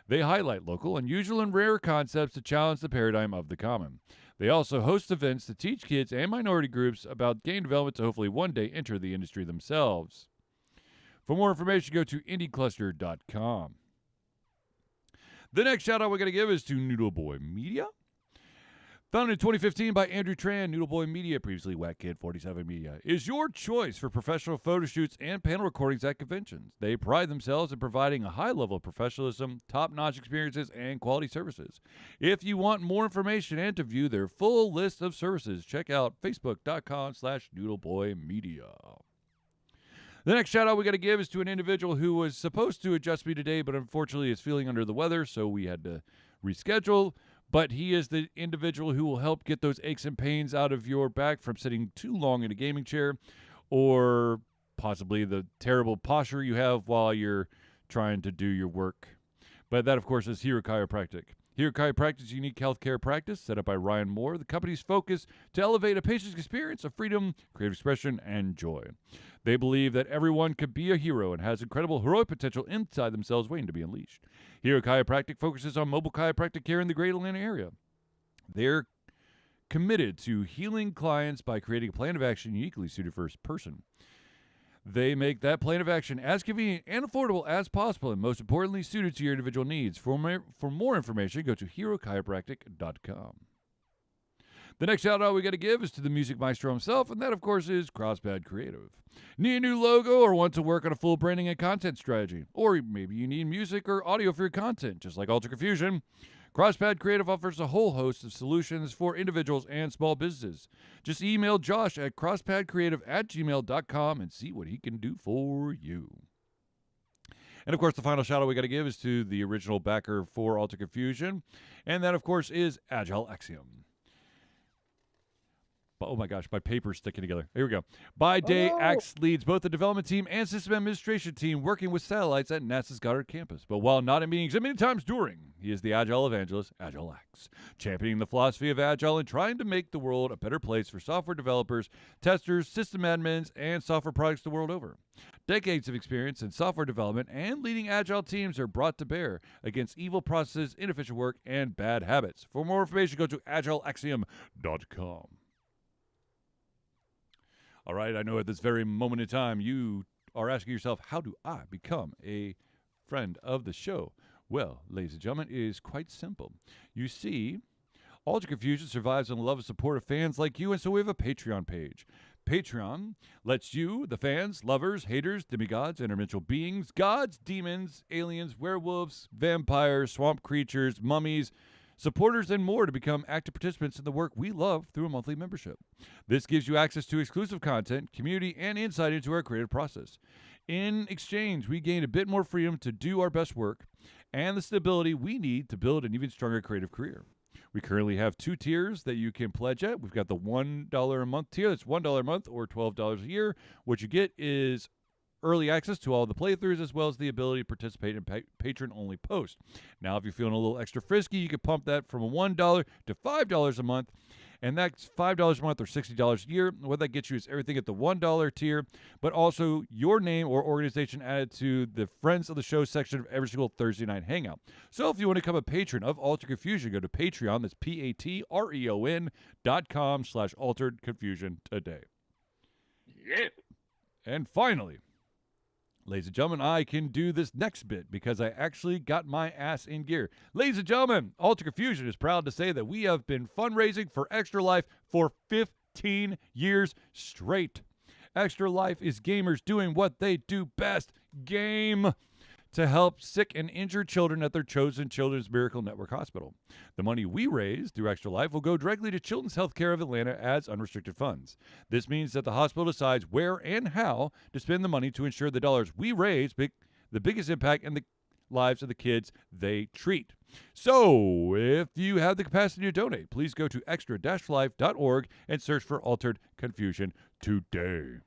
They highlight local, unusual, and rare concepts to challenge the paradigm of the common. They also host events to teach kids and minority groups about game development to hopefully one day enter the industry themselves. For more information, go to indiecluster.com. The next shout out we're going to give is to Noodle Boy Media. Founded in 2015 by Andrew Tran, Noodle Boy Media, previously Whack Kid 47 Media, is your choice for professional photo shoots and panel recordings at conventions. They pride themselves in providing a high level of professionalism, top-notch experiences, and quality services. If you want more information and to view their full list of services, check out facebook.com/noodleboymedia. The next shout out we got to give is to an individual who was supposed to adjust me today, but unfortunately is feeling under the weather, so we had to reschedule. But he is the individual who will help get those aches and pains out of your back from sitting too long in a gaming chair, or possibly the terrible posture you have while you're trying to do your work. But that, of course, is Hero Chiropractic. Hero Chiropractic is a unique healthcare practice set up by Ryan Moore. The company's focus to elevate a patient's experience of freedom, creative expression, and joy. They believe that everyone could be a hero and has incredible heroic potential inside themselves waiting to be unleashed. Hero Chiropractic focuses on mobile chiropractic care in the Greater Atlanta area. They're committed to healing clients by creating a plan of action uniquely suited for each person. They make that plan of action as convenient and affordable as possible, and most importantly, suited to your individual needs. For more information, go to herochiropractic.com. The next shout out we got to give is to the music maestro himself, and that, of course, is CrossPad Creative. Need a new logo or want to work on a full branding and content strategy? Or maybe you need music or audio for your content, just like Alter Confusion. CrossPad Creative offers a whole host of solutions for individuals and small businesses. Just email Josh at crosspadcreative@gmail.com and see what he can do for you. And, of course, the final shout-out we got to give is to the original backer for Alter Confusion, and that, of course, is Agile Axiom. Oh my gosh, my paper's sticking together. Here we go. By day, Axe leads both the development team and system administration team working with satellites at NASA's Goddard campus. But while not in meetings and many times during, he is the Agile evangelist, Agile Axe, championing the philosophy of Agile and trying to make the world a better place for software developers, testers, system admins, and software products the world over. Decades of experience in software development and leading Agile teams are brought to bear against evil processes, inefficient work, and bad habits. For more information, go to agileaxiom.com. All right, I know at this very moment in time, you are asking yourself, how do I become a friend of the show? Well, ladies and gentlemen, it is quite simple. You see, Alter Confusion survives on the love and support of fans like you, and so we have a Patreon page. Patreon lets you, the fans, lovers, haters, demigods, interdimensional beings, gods, demons, aliens, werewolves, vampires, swamp creatures, mummies, supporters, and more to become active participants in the work we love through a monthly membership. This gives you access to exclusive content, community, and insight into our creative process. In exchange, we gain a bit more freedom to do our best work and the stability we need to build an even stronger creative career. We currently have 2 tiers that you can pledge at. We've got the $1 a month tier. That's $1 a month or $12 a year. What you get is early access to all the playthroughs, as well as the ability to participate in patron-only posts. Now, if you're feeling a little extra frisky, you can pump that from $1 to $5 a month, and that's $5 a month or $60 a year. What that gets you is everything at the $1 tier, but also your name or organization added to the Friends of the Show section of every single Thursday night hangout. So if you want to become a patron of Alter Confusion, go to Patreon, that's patreon.com/Altered Confusion today. Yeah. And finally, ladies and gentlemen, I can do this next bit because I actually got my ass in gear. Ladies and gentlemen, Alter Confusion is proud to say that we have been fundraising for Extra Life for 15 years straight. Extra Life is gamers doing what they do best, game, to help sick and injured children at their chosen Children's Miracle Network Hospital. The money we raise through Extra Life will go directly to Children's Healthcare of Atlanta as unrestricted funds. This means that the hospital decides where and how to spend the money to ensure the dollars we raise make the biggest impact in the lives of the kids they treat. So, if you have the capacity to donate, please go to extra-life.org and search for Altered Confusion today.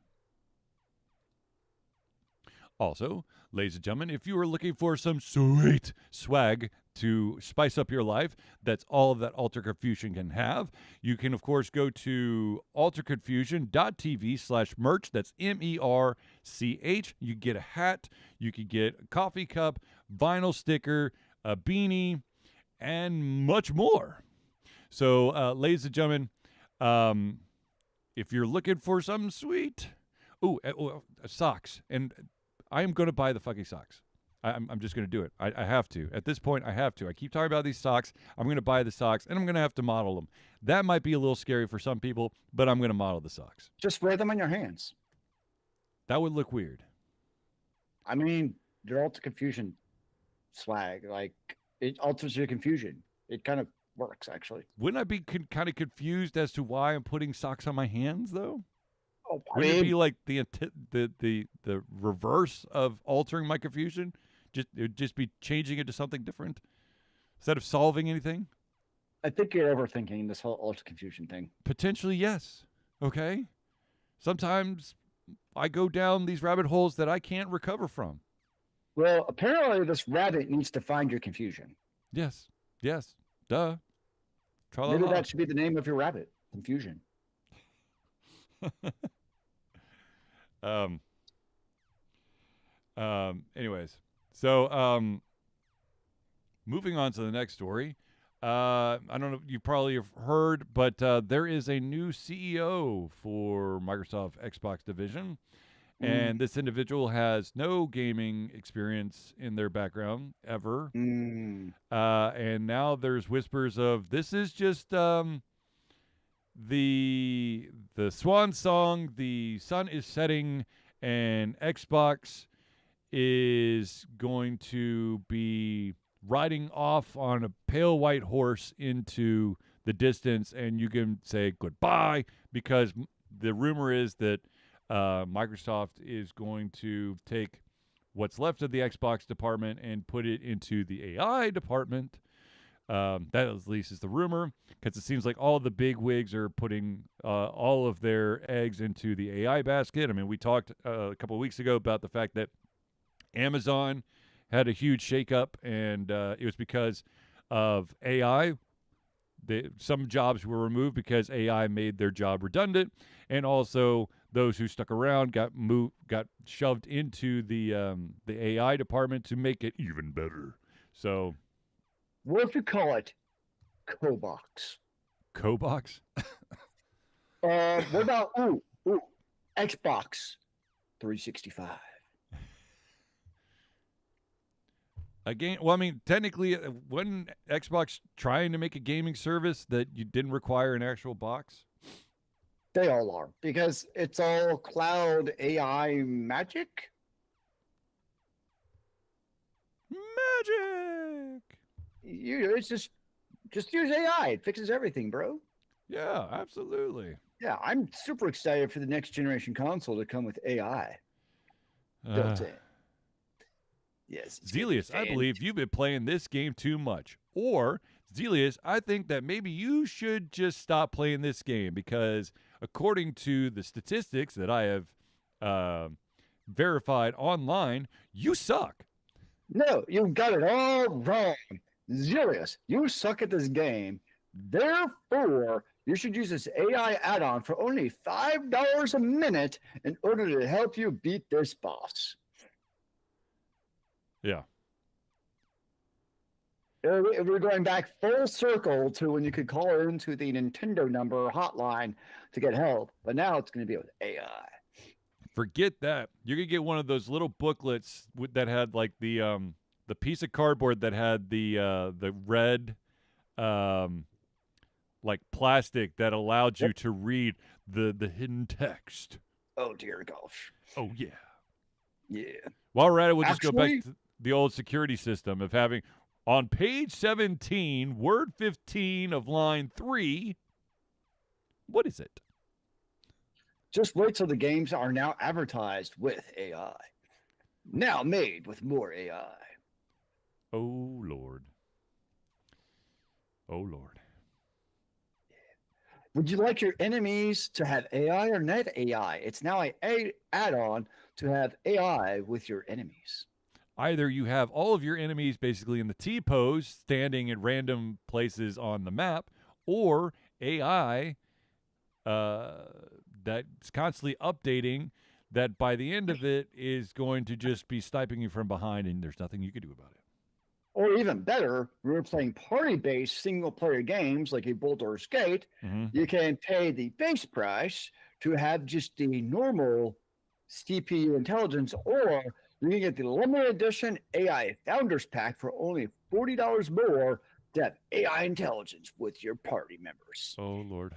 Also, ladies and gentlemen, if you are looking for some sweet swag to spice up your life, that's all that Alter Confusion can have. You can, of course, go to alterconfusion.tv/merch. That's MERCH. You can get a hat, you can get a coffee cup, vinyl sticker, a beanie, and much more. So, ladies and gentlemen, if you're looking for something sweet, socks. And I am going to buy the fucking socks. I'm just going to do it. I have to. At this point, I have to. I keep talking about these socks. I'm going to buy the socks, and I'm going to have to model them. That might be a little scary for some people, but I'm going to model the socks. Just wear them on your hands. That would look weird. I mean, they're Alter Confusion swag. Like, it alters your confusion. It kind of works, actually. Wouldn't I be kind of confused as to why I'm putting socks on my hands, though? Oh, Wouldn't it be like the reverse of altering my confusion? It would just be changing it to something different instead of solving anything? I think you're overthinking this whole Alter Confusion thing. Potentially, yes. Okay? Sometimes I go down these rabbit holes that I can't recover from. Well, apparently this rabbit needs to find your confusion. Yes. Yes. Duh. Maybe that should be the name of your rabbit. Confusion. Anyways, so moving on to the next story. I don't know, you probably have heard, but there is a new CEO for Microsoft Xbox division, and this individual has no gaming experience in their background ever. And now there's whispers of this is just the swan song, the sun is setting, and Xbox is going to be riding off on a pale white horse into the distance, and you can say goodbye because the rumor is that Microsoft is going to take what's left of the Xbox department and put it into the AI department. That at least is the rumor, because it seems like all the big wigs are putting all of their eggs into the AI basket. I mean, we talked a couple of weeks ago about the fact that Amazon had a huge shakeup, and it was because of AI. Some jobs were removed because AI made their job redundant, and also those who stuck around got shoved into the AI department to make it even better. So, What if you call it Cobox? Cobox? What about Xbox 365? Again, well, I mean, technically, wasn't Xbox trying to make a gaming service that you didn't require an actual box? They all are, because it's all cloud AI magic. Magic! It's just use AI. It fixes everything, bro. Yeah, absolutely. Yeah, I'm super excited for the next generation console to come with AI built in. Yes. Zelius, I believe you've been playing this game too much. Or, Zelius, I think that maybe you should just stop playing this game because, according to the statistics that I have verified online, you suck. No, you got it all wrong. Zelius, you suck at this game. Therefore, you should use this AI add-on for only $5 a minute in order to help you beat this boss. Yeah. We're going back full circle to when you could call into the Nintendo number hotline to get help, but now it's going to be with AI. Forget that. You're gonna get one of those little booklets that had like the piece of cardboard that had the red like plastic that allowed you to read the hidden text. Oh dear gosh. Oh yeah. Yeah. While we're at it, we'll just go back to the old security system of having on page 17, word 15 of line 3. What is it? Just wait till the games are now advertised with AI. Now made with more AI. Oh, Lord. Oh, Lord. Would you like your enemies to have AI or net AI? It's now an add-on to have AI with your enemies. Either you have all of your enemies basically in the T-pose, standing in random places on the map, or AI that's constantly updating that by the end of it is going to just be sniping you from behind and there's nothing you can do about it. Or even better, we were playing party-based single-player games like a Baldur's Gate. You can pay the base price to have just the normal CPU intelligence, or you can get the limited edition AI Founders Pack for only $40 more to have AI intelligence with your party members. Oh, Lord.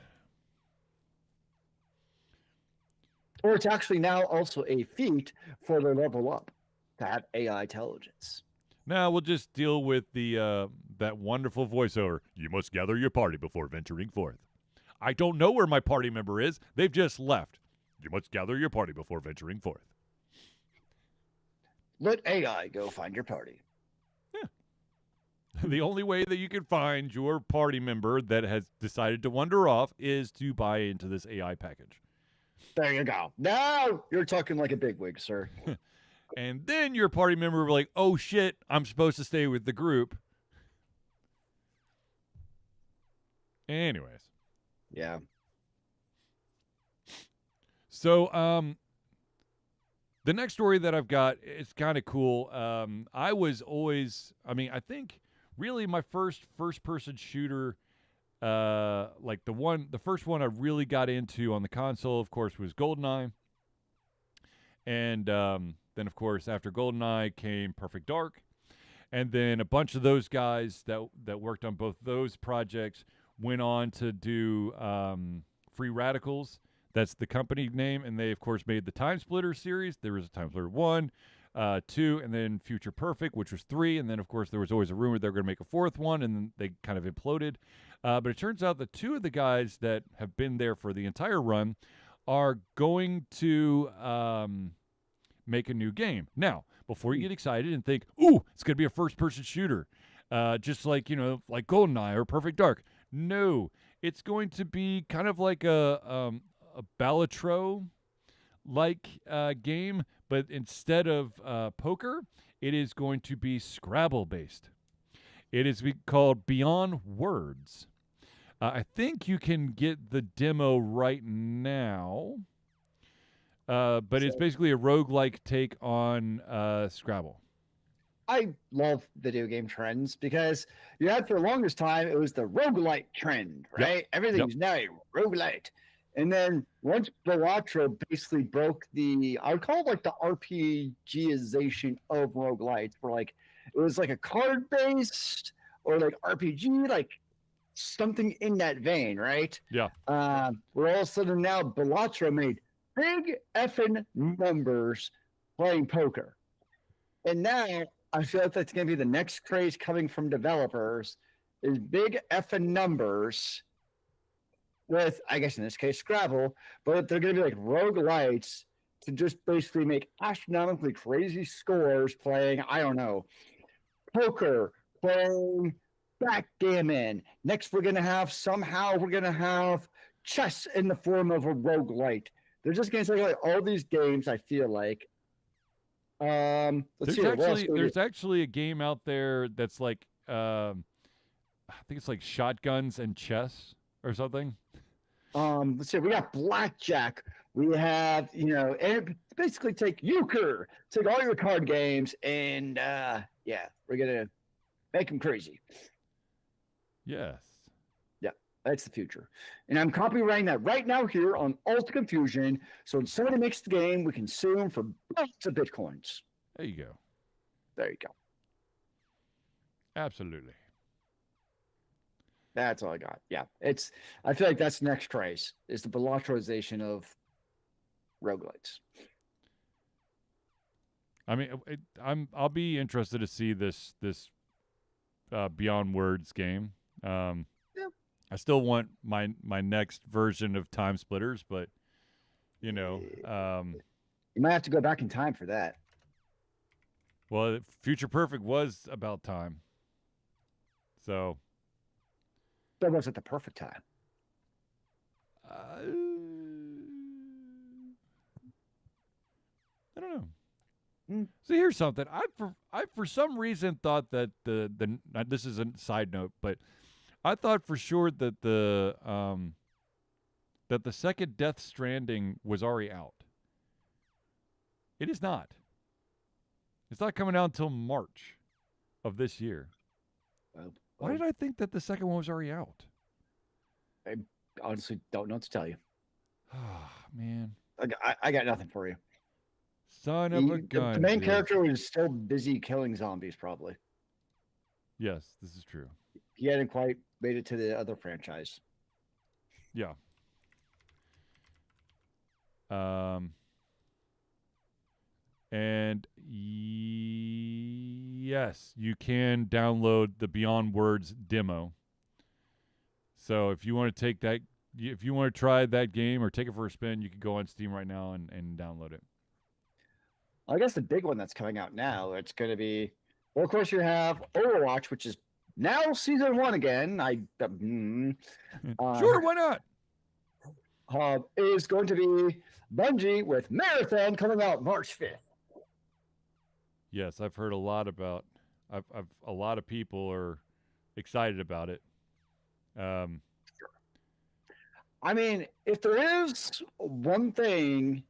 Or it's actually now also a feat for the level up to have AI intelligence. Now we'll just deal with the that wonderful voiceover. You must gather your party before venturing forth. I don't know where my party member is. They've just left. You must gather your party before venturing forth. Let AI go find your party. Yeah. The only way that you can find your party member that has decided to wander off is to buy into this AI package. There you go. Now you're talking like a bigwig, sir. And then your party member will be like, oh shit, I'm supposed to stay with the group. Anyways. Yeah. So, the next story that I've got is kind of cool. I was always, I think really my first-person shooter, like the first one I really got into on the console, of course, was GoldenEye. And then, of course, after GoldenEye came Perfect Dark. And then a bunch of those guys that worked on both those projects went on to do Free Radicals. That's the company name, and they of course made the Time Splitter series. There was a Time Splitter 1, 2, and then Future Perfect, which was 3, and then of course there was always a rumor they were going to make a 4th one, and then they kind of imploded. But it turns out that 2 of the guys that have been there for the entire run are going to make a new game. Now, before you get excited and think, ooh, it's going to be a first-person shooter, just like, like GoldenEye or Perfect Dark. No, it's going to be kind of like a Balatro-like game, but instead of poker, it is going to be Scrabble-based. It is called Beyond Words. I think you can get the demo right now, but it's basically a roguelike take on Scrabble. I love video game trends because you had for the longest time, it was the roguelite trend, right? Yep. Everything's now a roguelite. And then once Balatro basically broke I would call it like the RPGization of roguelites, where like it was like a card based or like RPG, like something in that vein, right? Yeah. Where all of a sudden now Balatro made big effing numbers playing poker. And now I feel like that's going to be the next craze coming from developers is big effing numbers with, I guess in this case, Scrabble, but they're going to be like roguelites to just basically make astronomically crazy scores playing, I don't know, poker, playing backgammon. Next, we're going to have chess in the form of a roguelite. They're just going to say like all these games, I feel like. There's actually a game out there that's like I think it's like shotguns and chess or something. Let's see, we got blackjack. We have, and basically take euchre, take all your card games, and we're gonna make them crazy. Yes. Yeah, that's the future. And I'm copywriting that right now here on Alta Confusion. So when somebody makes the game, we can sue them for lots of bitcoins. There you go. There you go. Absolutely. That's all I got. Yeah, I feel like that's the next craze is the Balatroization of roguelites. I mean, I'll be interested to see this Beyond Words game. Yeah. I still want my next version of Time Splitters, but you might have to go back in time for that. Well, Future Perfect was about time, so that was at the perfect time. I don't know. So here's something. I for some reason thought that this is a side note, but I thought for sure that the second Death Stranding was already out. It is not. It's not coming out until March of this year. Why did I think that the second one was already out? I honestly don't know what to tell you. Oh, man. I got nothing for you. Son of a gun. The main character was still busy killing zombies, probably. Yes, this is true. He hadn't quite made it to the other franchise. Yeah. And yes, you can download the Beyond Words demo. So if you want to take that, if you want to try that game or take it for a spin, you can go on Steam right now and download it. I guess the big one that's coming out now, it's going to be, well, of course you have Overwatch, which is now season 1 again. Sure, why not? Is going to be Bungie with Marathon coming out March 5th. Yes, I've heard a lot about. A lot of people are excited about it. I mean, if there is one thing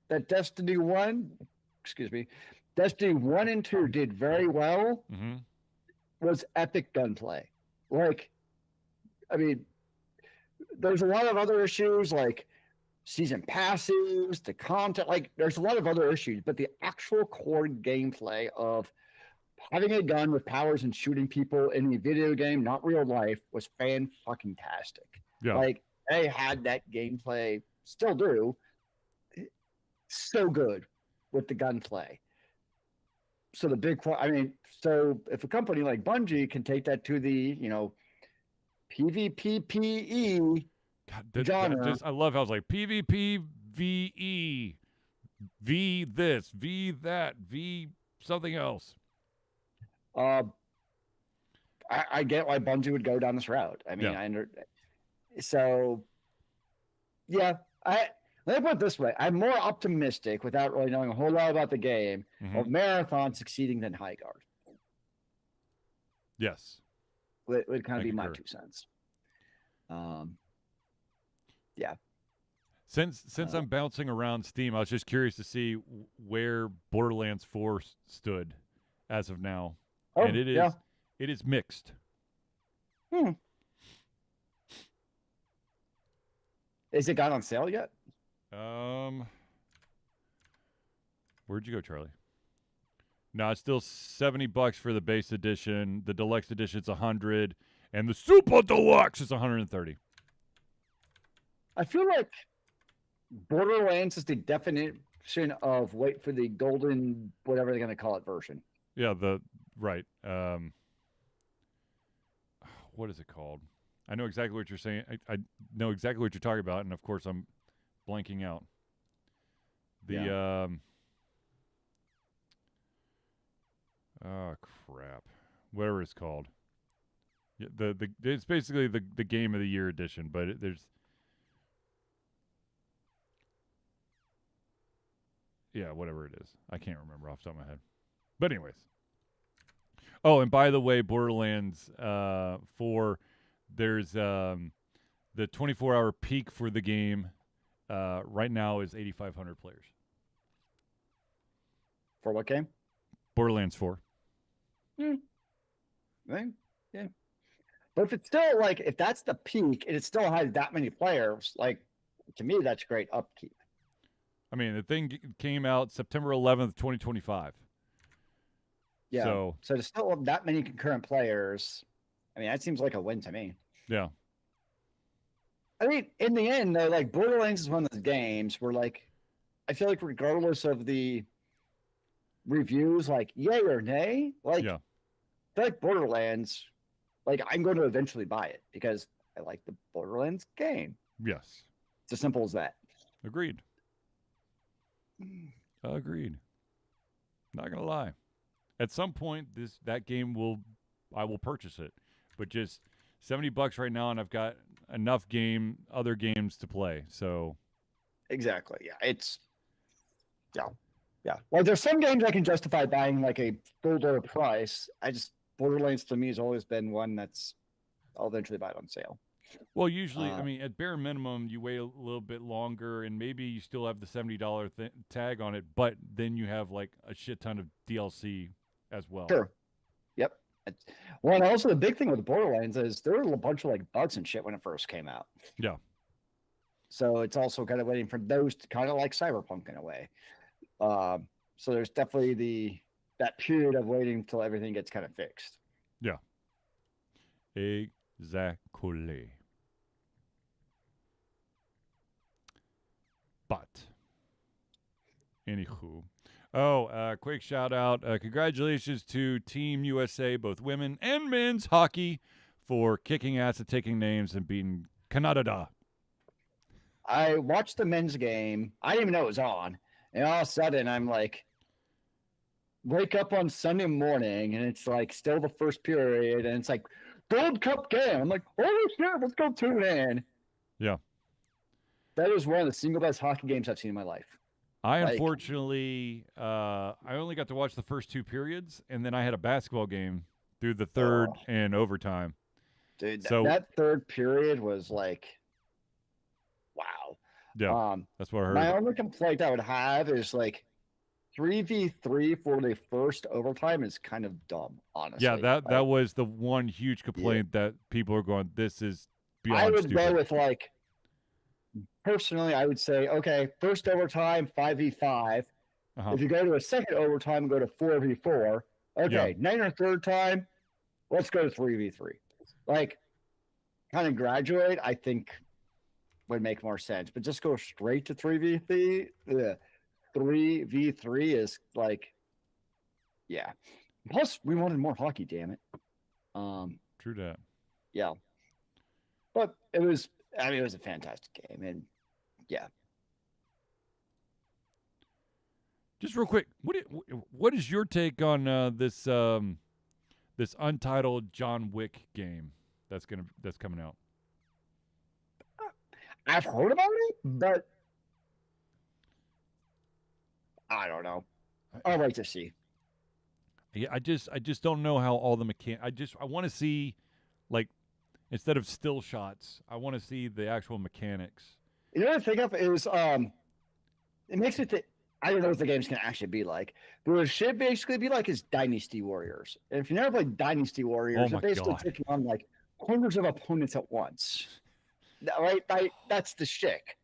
that Destiny 1 and 2 did very well, was epic gunplay. Like, I mean, there's a lot of other issues like season passes, the content, like there's a lot of other issues, but the actual core gameplay of having a gun with powers and shooting people in a video game, not real life, was fan-fucking-tastic. Yeah. Like, they had that gameplay, still do, so good with the gunplay. So the big, I mean, so if a company like Bungie can take that to the, PvPPE God, genre, I love how it's like PvP, VE, V this, V that, V something else. uh, I get why Bungie would go down this route. I mean, Yeah. So yeah, let me put it this way: I'm more optimistic, without really knowing a whole lot about the game, of Marathon succeeding than High Guard. Yes. Would kind of I be my concur. 2 cents. Yeah. Since I'm bouncing around Steam, I was just curious to see where Borderlands 4 stood as of now, and it is mixed. Is it got on sale yet? Where'd you go, Charlie? No, it's still $70 for the base edition. The deluxe edition's $100, and the super deluxe is $130. I feel like Borderlands is the definition of wait for the golden, whatever they're going to call it, version. Yeah, right. What is it called? I know exactly what you're saying. I know exactly what you're talking about, and of course I'm blanking out. Oh crap, whatever it's called. Yeah, it's basically the Game of the Year edition, but there's whatever it is. I can't remember off the top of my head. But anyways. Oh, and by the way, Borderlands 4, there's the 24-hour peak for the game right now is 8,500 players. For what game? Borderlands 4. Right? Yeah. But if it's still like, if that's the peak and it still has that many players, like, to me, that's great upkeep. I mean, the thing came out September 11th, 2025. Yeah. So to still have that many concurrent players, I mean, that seems like a win to me. Yeah. I mean, in the end, though, like, Borderlands is one of those games where, like, I feel like regardless of the reviews, like, yay or nay, like, I feel like Borderlands, like, I'm going to eventually buy it because I like the Borderlands game. Yes. It's as simple as that. Agreed. Agreed. Not gonna lie. At some point, that game I will purchase it, but just $70 right now, and I've got enough other games to play. So exactly, yeah, yeah. Like, there's some games I can justify buying like a full price. Borderlands to me has always been one that's I'll eventually buy it on sale. Well, usually, I mean, at bare minimum, you wait a little bit longer, and maybe you still have the $70 tag on it, but then you have like a shit ton of DLC as well. Sure. Yep. Well, and also the big thing with Borderlands is there were a bunch of like bugs and shit when it first came out. Yeah. So it's also kind of waiting for those to kind of like Cyberpunk in a way. So there's definitely that period of waiting until everything gets kind of fixed. Yeah. Exactly. But, anywho. Quick shout out. Congratulations to Team USA, both women and men's hockey, for kicking ass and taking names and beating Canada. I watched the men's game. I didn't even know it was on. And all of a sudden, I'm like, wake up on Sunday morning, and it's like still the first period, and it's like, Gold Cup game. I'm like, holy shit, let's go tune in. Yeah. That was one of the single best hockey games I've seen in my life. Unfortunately, I only got to watch the first 2 periods, and then I had a basketball game through the third and overtime. Dude, that third period was like, wow. Yeah, that's what I heard. My only complaint I would have is like 3v3 for the first overtime is kind of dumb, honestly. Yeah, that was the one huge complaint that people are going, this is beyond I would stupid. go with like, personally, I would say, okay, first overtime, 5v5. If you go to a second overtime, go to 4v4. Okay, now your third time, let's go to 3v3. Like, kind of graduate, I think would make more sense. But just go straight to 3v3. 3v3 is like, yeah. Plus, we wanted more hockey. Damn it. True that. Yeah. But it was. I mean, it was a fantastic game, and yeah. Just real quick, what is your take on this this untitled John Wick game that's coming out? I've heard about it, but I don't know. I'll wait to see. Yeah, I just don't know how all the I want to see, like, instead of still shots, I want to see the actual mechanics. You know what I think of is it makes me think. I don't know what the game's gonna actually be like, but it should basically be like is Dynasty Warriors. And if you never played Dynasty Warriors, my you're basically God. taking on like hundreds of opponents at once. Right? That's the shtick.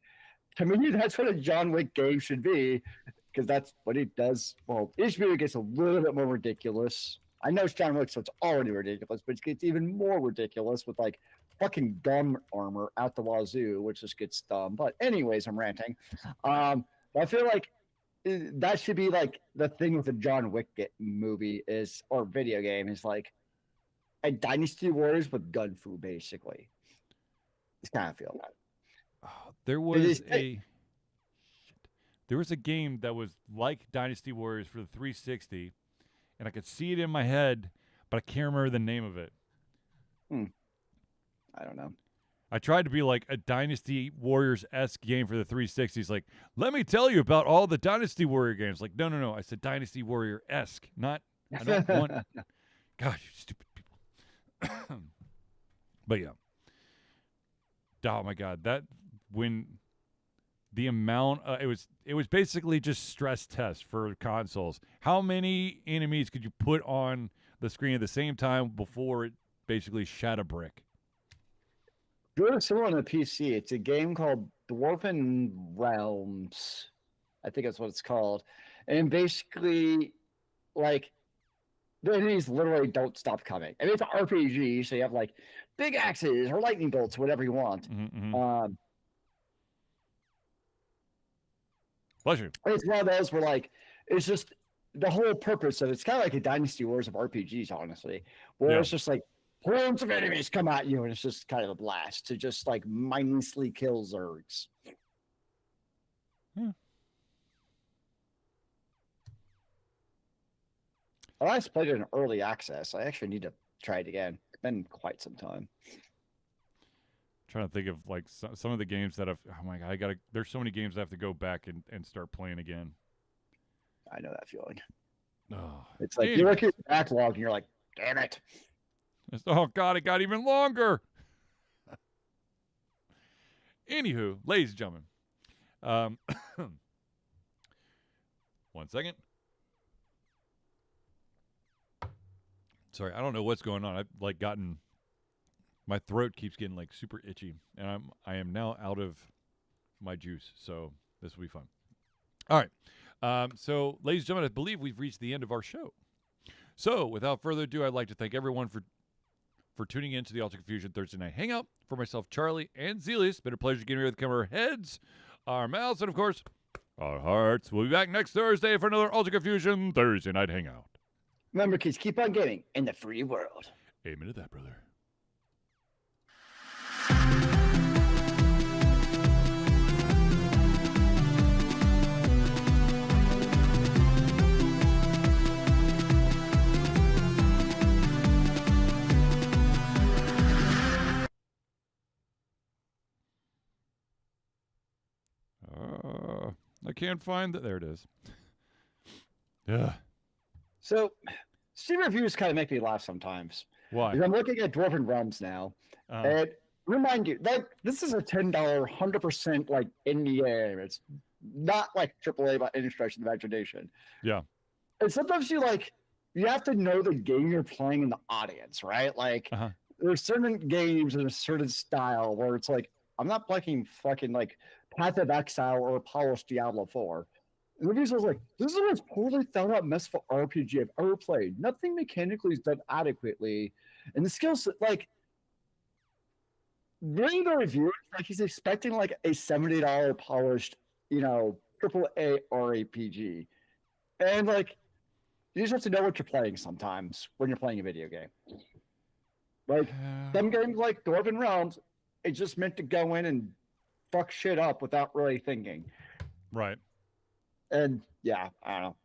To me, that's what a John Wick game should be, because that's what it does. Well, each video gets a little bit more ridiculous. I know it's John Wick, so it's already ridiculous, but it gets even more ridiculous with like fucking gun armor out the wazoo, which just gets dumb. But anyways, I'm ranting. I feel like that should be like the thing with the John Wick movie is, or video game, is like a Dynasty Warriors with gun fu, basically. It's kind of feel that. Oh, there was a game that was like Dynasty Warriors for the 360, and I could see it in my head, but I can't remember the name of it. I don't know. I tried to be like a Dynasty Warriors-esque game for the 360s. Like, let me tell you about all the Dynasty Warrior games. Like, no. I said Dynasty Warrior-esque, not. I don't want. God, you stupid people. But yeah. Oh my God, that when the amount it was basically just stress test for consoles. How many enemies could you put on the screen at the same time before it basically shat a brick? Really similar on the PC. It's a game called Dwarven Realms. I think that's what it's called. And basically, like, the enemies literally don't stop coming. I mean, it's an RPG, so you have like big axes or lightning bolts, whatever you want. Mm-hmm. Pleasure. It's one of those where like it's just the whole purpose of it's kind of like a Dynasty Wars of RPGs, honestly, where it's just like hordes of enemies come at you, and it's just kind of a blast to just like mindlessly kill Zergs. I last played it in early access. I actually need to try it again. It's been quite some time. Trying to think of like some of the games that I've. Oh my God, there's so many games I have to go back and start playing again. I know that feeling. Oh, it's like you look at your backlog and you're like, damn it. Oh God, it got even longer. Anywho, ladies and gentlemen, 1 second. Sorry, I don't know what's going on. I've like gotten, my throat keeps getting like super itchy, and I am now out of my juice, so this will be fun. All right, so ladies and gentlemen, I believe we've reached the end of our show. So without further ado, I'd like to thank everyone for tuning in to the Ultra Confusion Thursday Night Hangout. For myself, Charlie, and Zelius, it's been a pleasure getting here with the camera, our heads, our mouths, and of course, our hearts. We'll be back next Thursday for another Ultra Confusion Thursday Night Hangout. Remember, kids, keep on gaming in the free world. Amen to that, brother. I can't find that. There it is. Yeah. So, Steam reviews kind of make me laugh sometimes. Why? Because I'm looking at Dwarven Realms now, and remind you, like, this is a $10, 100% like indie game. It's not like AAA by any stretch of the imagination. Yeah. And sometimes you have to know the game you're playing in the audience, right? Like, there's certain games in a certain style where it's like, I'm not playing fucking like Path of Exile or Apollo's Diablo 4. And the reason was like, this is the most poorly thought out mess for RPG I've ever played. Nothing mechanically is done adequately. And the skill set, like, reading the review, like he's expecting like a $70 polished, triple A RPG, and like you just have to know what you're playing sometimes when you're playing a video game. Like some games, like Dwarven Realms, it's just meant to go in and fuck shit up without really thinking. Right. And yeah, I don't know.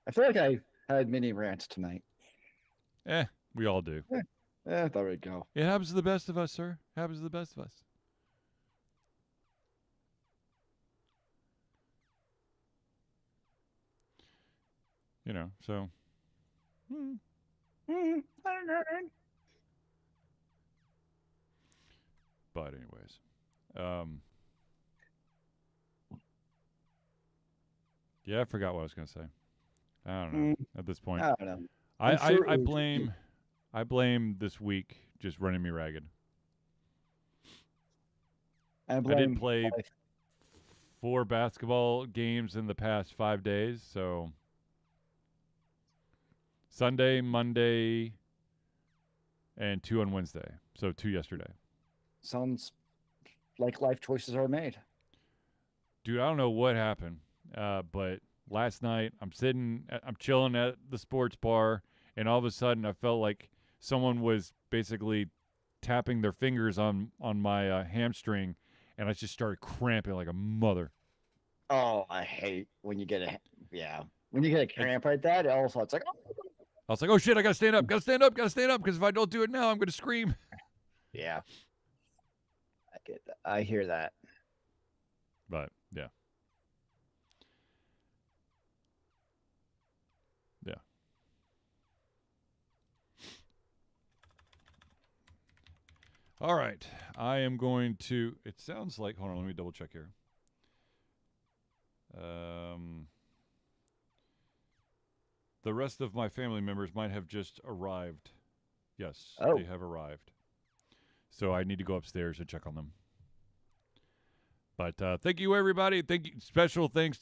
I feel like I had mini rants tonight. We all do. There we go. It happens to the best of us, sir. It happens to the best of us. So. But anyways. Yeah, I forgot what I was going to say. I don't know at this point. I don't know. I blame this week just running me ragged. I did play 4 basketball games in the past 5 days, so Sunday, Monday, and 2 on Wednesday. So 2 yesterday. Sounds like life choices are made. Dude, I don't know what happened, but last night I'm chilling at the sports bar, and all of a sudden I felt like someone was basically tapping their fingers on my hamstring, and I just started cramping like a mother. Oh, I hate when you get a cramp like that. Also, it's like, I was like, oh shit, I gotta stand up, because if I don't do it now, I'm gonna scream. Yeah, I get that. I hear that. But yeah. All right, I am going to. It sounds like. Hold on, let me double check here. The rest of my family members might have just arrived. Yes, They have arrived. So I need to go upstairs and check on them. But thank you, everybody. Special thanks to